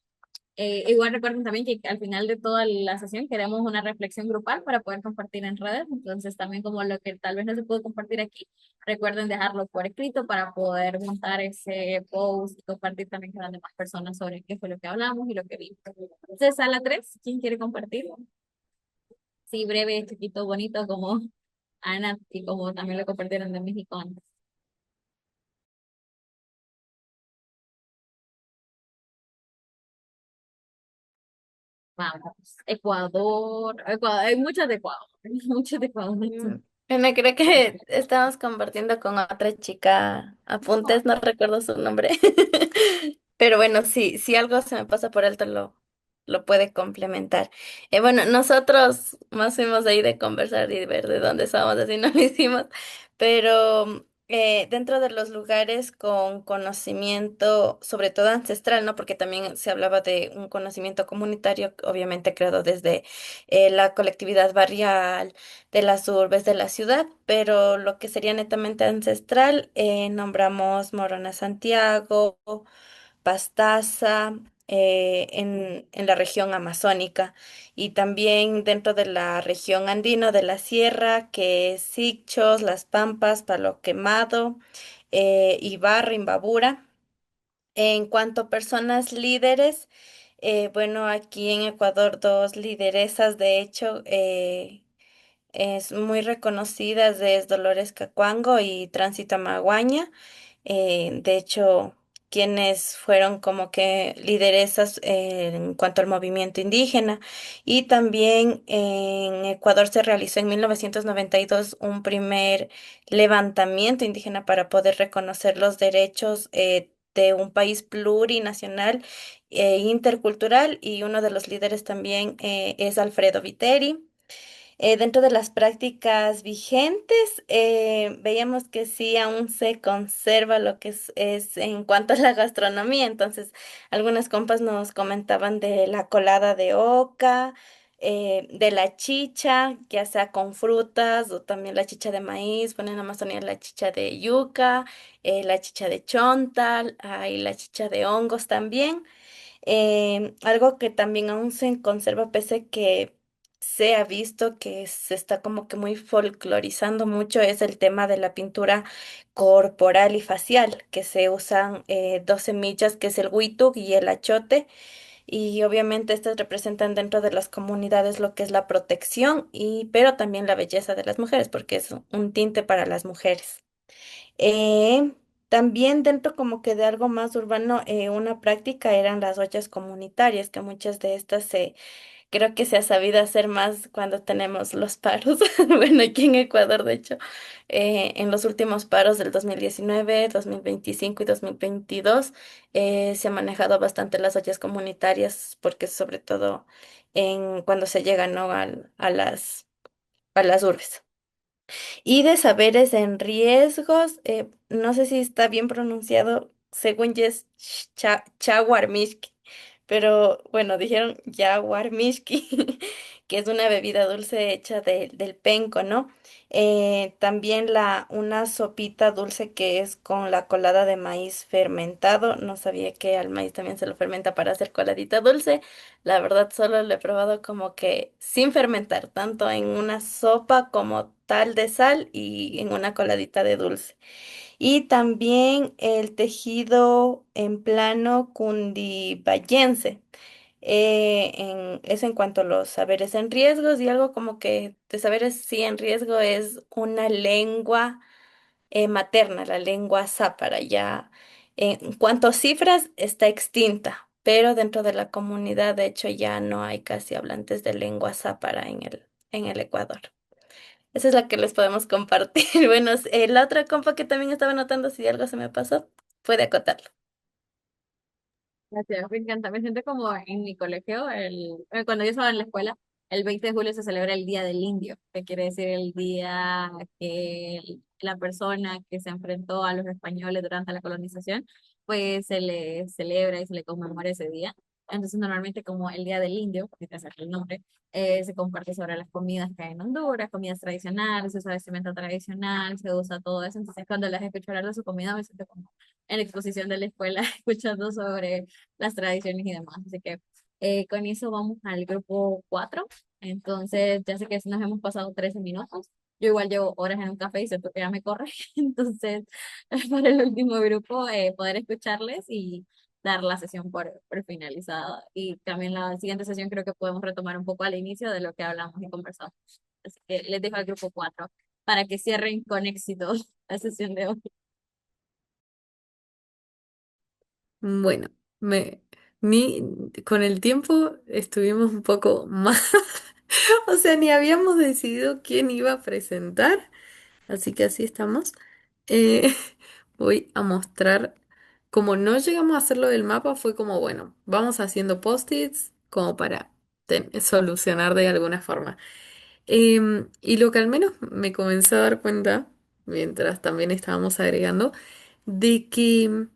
[SPEAKER 1] Igual recuerden también que al final de toda la sesión queremos una reflexión grupal para poder compartir en redes, entonces también como lo que tal vez no se pudo compartir aquí, recuerden dejarlo por escrito para poder montar ese post y compartir también con las demás personas sobre qué fue lo que hablamos y lo que vimos. Entonces, sala 3, ¿quién quiere compartir? Sí, breve, chiquito, bonito, como Ana y como también lo compartieron de México antes. Vamos, Ecuador, hay muchas de Ecuador, muchas de Ecuador.
[SPEAKER 11] Bueno, creo que estábamos compartiendo con otra chica apuntes, no recuerdo su nombre. Pero bueno, si algo se me pasa por alto, lo puede complementar. Bueno, nosotros más fuimos ahí de conversar y de ver de dónde somos, así no lo hicimos. Pero dentro de los lugares con conocimiento, sobre todo ancestral, ¿no? Porque también se hablaba de un conocimiento comunitario, obviamente creado desde la colectividad barrial de las urbes de la ciudad, pero lo que sería netamente ancestral, nombramos Morona Santiago, Pastaza, en la región amazónica y también dentro de la región andino de la sierra, que es Sichos, Las Pampas, Palo Quemado, Ibarra, Imbabura. En cuanto a personas líderes, bueno, aquí en Ecuador dos lideresas, de hecho, es muy reconocidas, es Dolores Cacuango y Tránsito Amaguaña. De hecho, quienes fueron como que lideresas en cuanto al movimiento indígena. Y también en Ecuador se realizó en 1992 un primer levantamiento indígena para poder reconocer los derechos de un país plurinacional e intercultural. Y uno de los líderes también es Alfredo Viteri. Dentro de las prácticas vigentes, veíamos que sí aún se conserva lo que es en cuanto a la gastronomía. Entonces, algunas compas nos comentaban de la colada de oca, de la chicha, ya sea con frutas o también la chicha de maíz, bueno, en Amazonía la chicha de yuca, la chicha de chontal, y la chicha de hongos también. Algo que también aún se conserva, pese que se ha visto que se está como que muy folclorizando mucho, es el tema de la pintura corporal y facial, que se usan dos semillas, que es el huitug y el achote, y obviamente estas representan dentro de las comunidades lo que es la protección, pero también la belleza de las mujeres, porque es un tinte para las mujeres. Eh, También dentro como que de algo más urbano, una práctica eran las ollas comunitarias, que muchas de estas creo que se ha sabido hacer más cuando tenemos los paros. Bueno, aquí en Ecuador, de hecho, en los últimos paros del 2019, 2025 y 2022, se han manejado bastante las ollas comunitarias, porque sobre todo cuando se llega, ¿no? A las urbes. Y de saberes en riesgos, no sé si está bien pronunciado, según Yes Chawarmishki, Pero bueno, dijeron jaguar mishki, que es una bebida dulce hecha del penco, ¿no? También una sopita dulce que es con la colada de maíz fermentado. No sabía que al maíz también se lo fermenta para hacer coladita dulce. La verdad, solo lo he probado como que sin fermentar, tanto en una sopa como tal de sal y en una coladita de dulce. Y también el tejido en plano cundibayense. Eso en cuanto a los saberes en riesgos y algo como que de saberes sí en riesgo es una lengua materna, la lengua zápara. Ya en cuanto a cifras está extinta, pero dentro de la comunidad de hecho ya no hay casi hablantes de lengua zápara en el Ecuador. Esa es la que les podemos compartir. Bueno, la otra compa que también estaba notando si algo se me pasó, puede acotarlo.
[SPEAKER 1] Gracias, me encanta. Me siento como en mi colegio, cuando yo estaba en la escuela, el 20 de julio se celebra el Día del Indio, que quiere decir el día que la persona que se enfrentó a los españoles durante la colonización, pues se le celebra y se le conmemora ese día. Entonces, normalmente como el Día del Indio, porque te saca el nombre, se comparte sobre las comidas que hay en Honduras, comidas tradicionales, se usa vestimenta tradicional, se usa todo eso. Entonces, cuando les escucho hablar de su comida, me siento como en la exposición de la escuela, escuchando sobre las tradiciones y demás. Así que con eso vamos al grupo 4. Entonces, ya sé que nos hemos pasado 13 minutos. Yo igual llevo horas en un café y siento que ya me corre. Entonces, para el último grupo, poder escucharles y dar la sesión por finalizada. Y también la siguiente sesión creo que podemos retomar un poco al inicio de lo que hablamos y conversamos. Así que les dejo al grupo 4 para que cierren con éxito la sesión de hoy.
[SPEAKER 15] Bueno, me, ni con el tiempo estuvimos un poco más, o sea, ni habíamos decidido quién iba a presentar, así que así estamos. Eh, voy a mostrar, como no llegamos a hacer lo del mapa, fue como, bueno, vamos haciendo post-its como para solucionar de alguna forma. Y lo que al menos me comencé a dar cuenta, mientras también estábamos agregando, de que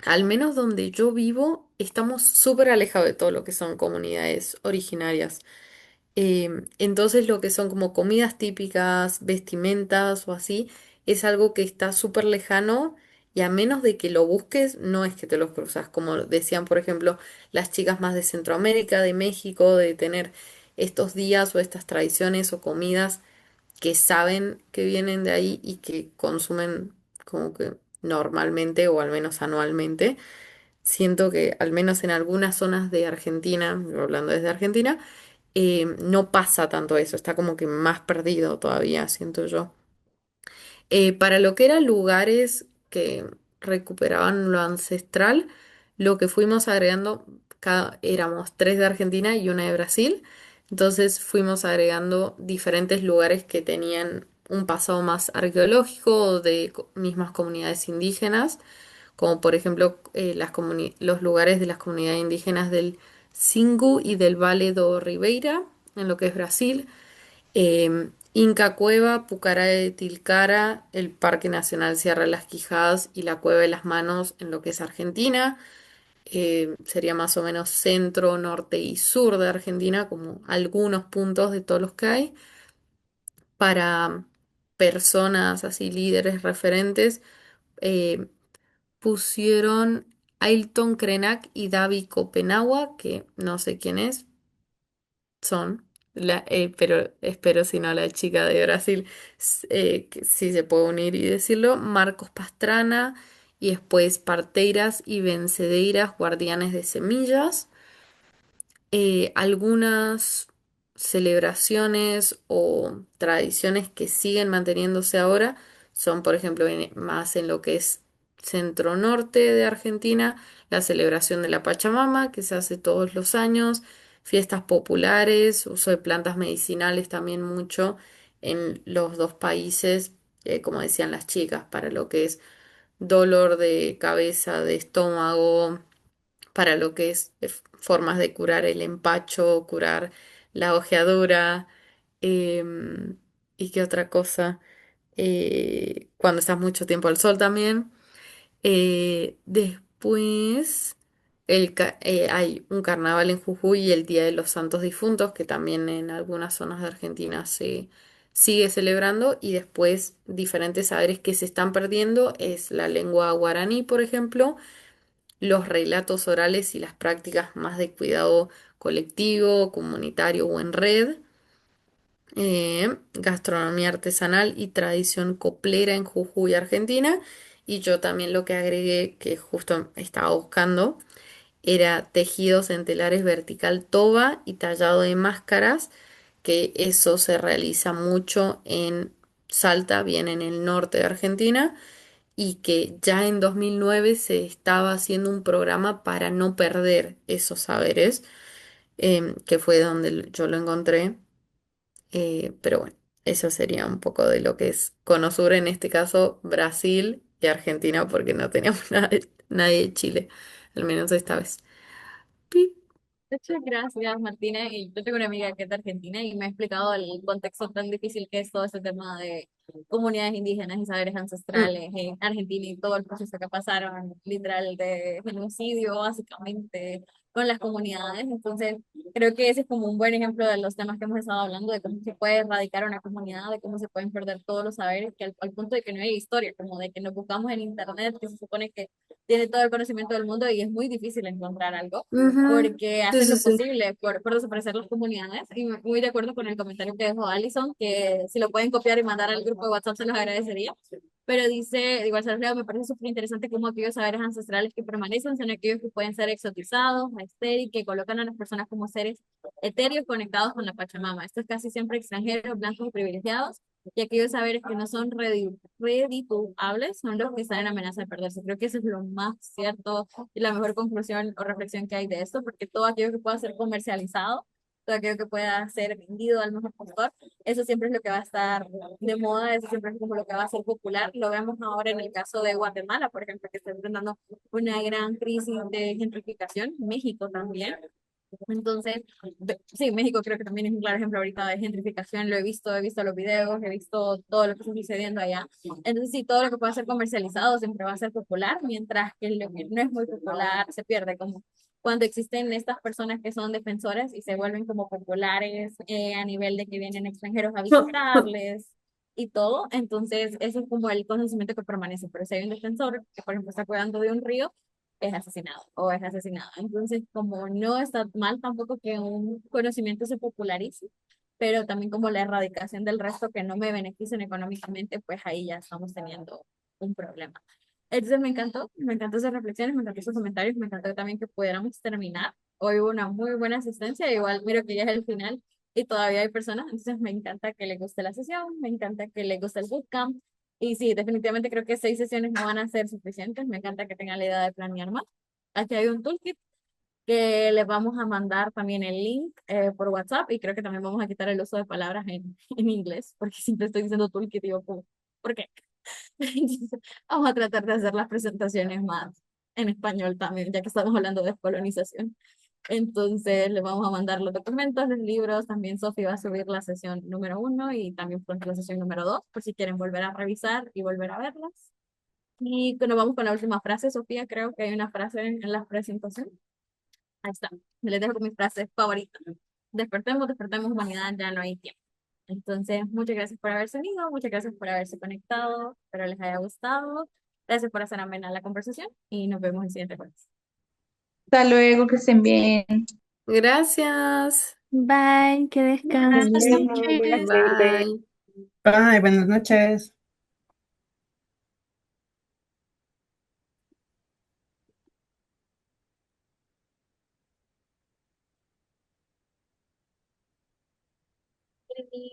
[SPEAKER 15] al menos donde yo vivo, estamos súper alejados de todo lo que son comunidades originarias. Entonces lo que son como comidas típicas, vestimentas o así, es algo que está súper lejano y a menos de que lo busques, no es que te los cruzas. Como decían, por ejemplo, las chicas más de Centroamérica, de México, de tener estos días o estas tradiciones o comidas que saben que vienen de ahí y que consumen como que normalmente o al menos anualmente. Siento que al menos en algunas zonas de Argentina, hablando desde Argentina, no pasa tanto eso, está como que más perdido todavía, siento yo. Para lo que eran lugares que recuperaban lo ancestral, lo que fuimos agregando, éramos tres de Argentina y una de Brasil, entonces fuimos agregando diferentes lugares que tenían un pasado más arqueológico o de mismas comunidades indígenas, como por ejemplo los lugares de las comunidades indígenas del Xingu y del Vale do Ribeira, en lo que es Brasil. Inca Cueva, Pucará de Tilcara, el Parque Nacional Sierra de las Quijadas y la Cueva de las Manos en lo que es Argentina. Sería más o menos centro, norte y sur de Argentina, como algunos puntos de todos los que hay. Para personas así, líderes referentes, eh, pusieron Ailton Krenak y Davi Copenagua, que no sé quién es, son, pero espero si no la chica de Brasil, que sí se puede unir y decirlo, Marcos Pastrana y después Parteiras y Vencedeiras, guardianes de semillas. Algunas celebraciones o tradiciones que siguen manteniéndose ahora son, por ejemplo, más en lo que es centro norte de Argentina, la celebración de la Pachamama, que se hace todos los años, fiestas populares, uso de plantas medicinales también mucho en los dos países, como decían las chicas, para lo que es dolor de cabeza, de estómago, para lo que es formas de curar el empacho, curar la ojeadura, em, y qué otra cosa, cuando estás mucho tiempo al sol también. Después, Hay un carnaval en Jujuy y el Día de los Santos Difuntos, que también en algunas zonas de Argentina se sigue celebrando, y después diferentes saberes que se están perdiendo es la lengua guaraní, por ejemplo, los relatos orales y las prácticas más de cuidado colectivo, comunitario o en red, gastronomía artesanal y tradición coplera en Jujuy, Argentina. Y yo también lo que agregué, que justo estaba buscando, era tejidos en telares vertical toba y tallado de máscaras, que eso se realiza mucho en Salta, bien en el norte de Argentina, y que ya en 2009 se estaba haciendo un programa para no perder esos saberes, que fue donde yo lo encontré. Pero bueno, eso sería un poco de lo que es Cono Sur, en este caso Brasil y Argentina, porque no teníamos nadie de Chile, al menos esta vez. Pi.
[SPEAKER 1] Muchas gracias, Martina. Y yo tengo una amiga que es de Argentina y me ha explicado el contexto tan difícil que es todo ese tema de comunidades indígenas y saberes
[SPEAKER 15] Mm.
[SPEAKER 1] ancestrales en Argentina y todo el proceso que pasaron, literal, de genocidio, básicamente, con las comunidades. Entonces, creo que ese es como un buen ejemplo de los temas que hemos estado hablando, de cómo se puede erradicar una comunidad, de cómo se pueden perder todos los saberes, que al punto de que no hay historia, como de que nos buscamos en internet, que se supone que tiene todo el conocimiento del mundo y es muy difícil encontrar algo
[SPEAKER 15] Ujú.
[SPEAKER 1] porque
[SPEAKER 15] Sí,
[SPEAKER 1] hacen
[SPEAKER 15] sí,
[SPEAKER 1] lo
[SPEAKER 15] sí.
[SPEAKER 1] posible por desaparecer las comunidades. Y muy de acuerdo con el comentario que dejó Alison, que si lo pueden copiar y mandar al grupo de WhatsApp se los agradecería. Pero dice, de igual se me parece súper interesante cómo aquellos saberes ancestrales que permanecen son aquellos que pueden ser exotizados, estériles, que colocan a las personas como seres etéreos conectados con la Pachamama. Esto es casi siempre extranjeros, blancos y privilegiados. Y aquellos saberes que no son redituables son los que están en amenaza de perderse. Creo que eso es lo más cierto y la mejor conclusión o reflexión que hay de esto, porque todo aquello que pueda ser comercializado, todo aquello que pueda ser vendido al mejor postor, eso siempre es lo que va a estar de moda, eso siempre es como lo que va a ser popular. Lo vemos ahora en el caso de Guatemala, por ejemplo, que está enfrentando una gran crisis de gentrificación, México también. Entonces, sí, México creo que también es un claro ejemplo ahorita de gentrificación, lo he visto los videos, he visto todo lo que está sucediendo allá. Entonces, sí, todo lo que pueda ser comercializado siempre va a ser popular, mientras que lo que no es muy popular se pierde, como cuando existen estas personas que son defensoras y se vuelven como populares a nivel de que vienen extranjeros a visitarles y todo. Entonces, eso es como el conocimiento que permanece. Pero si hay un defensor que, por ejemplo, está cuidando de un río, es asesinado o es asesinado. Entonces, como no está mal tampoco que un conocimiento se popularice, pero también como la erradicación del resto que no me beneficien económicamente, pues ahí ya estamos teniendo un problema. Entonces me encantó esas reflexiones, me encantó esos comentarios, me encantó también que pudiéramos terminar. Hoy hubo una muy buena asistencia, igual miro que ya es el final y todavía hay personas, entonces me encanta que les guste la sesión, me encanta que les guste el bootcamp, y sí, definitivamente creo que 6 sesiones no van a ser suficientes. Me encanta que tengan la idea de planear más. Aquí hay un toolkit que les vamos a mandar también el link por WhatsApp, y creo que también vamos a quitar el uso de palabras en inglés, porque siempre estoy diciendo toolkit y digo, ¿por qué? Entonces, vamos a tratar de hacer las presentaciones más en español también, ya que estamos hablando de descolonización. Entonces, le vamos a mandar los documentos, los libros. También Sofi va a subir la sesión número 1 y también pronto la sesión número 2, por si quieren volver a revisar y volver a verlas. Y nos vamos con la última frase, Sofía. Creo que hay una frase en la presentación. Ahí está. Les dejo con mi frase favorita. Despertemos, despertemos, humanidad, ya no hay tiempo. Entonces, muchas gracias por haberse unido, muchas gracias por haberse conectado, espero les haya gustado. Gracias por hacer amena la conversación y nos vemos el siguiente jueves.
[SPEAKER 16] Hasta luego, que estén bien.
[SPEAKER 15] Gracias.
[SPEAKER 12] Bye, que
[SPEAKER 4] Nos
[SPEAKER 12] descansen.
[SPEAKER 4] vemos, buenas tardes.
[SPEAKER 15] Bye.
[SPEAKER 7] Bye, buenas noches.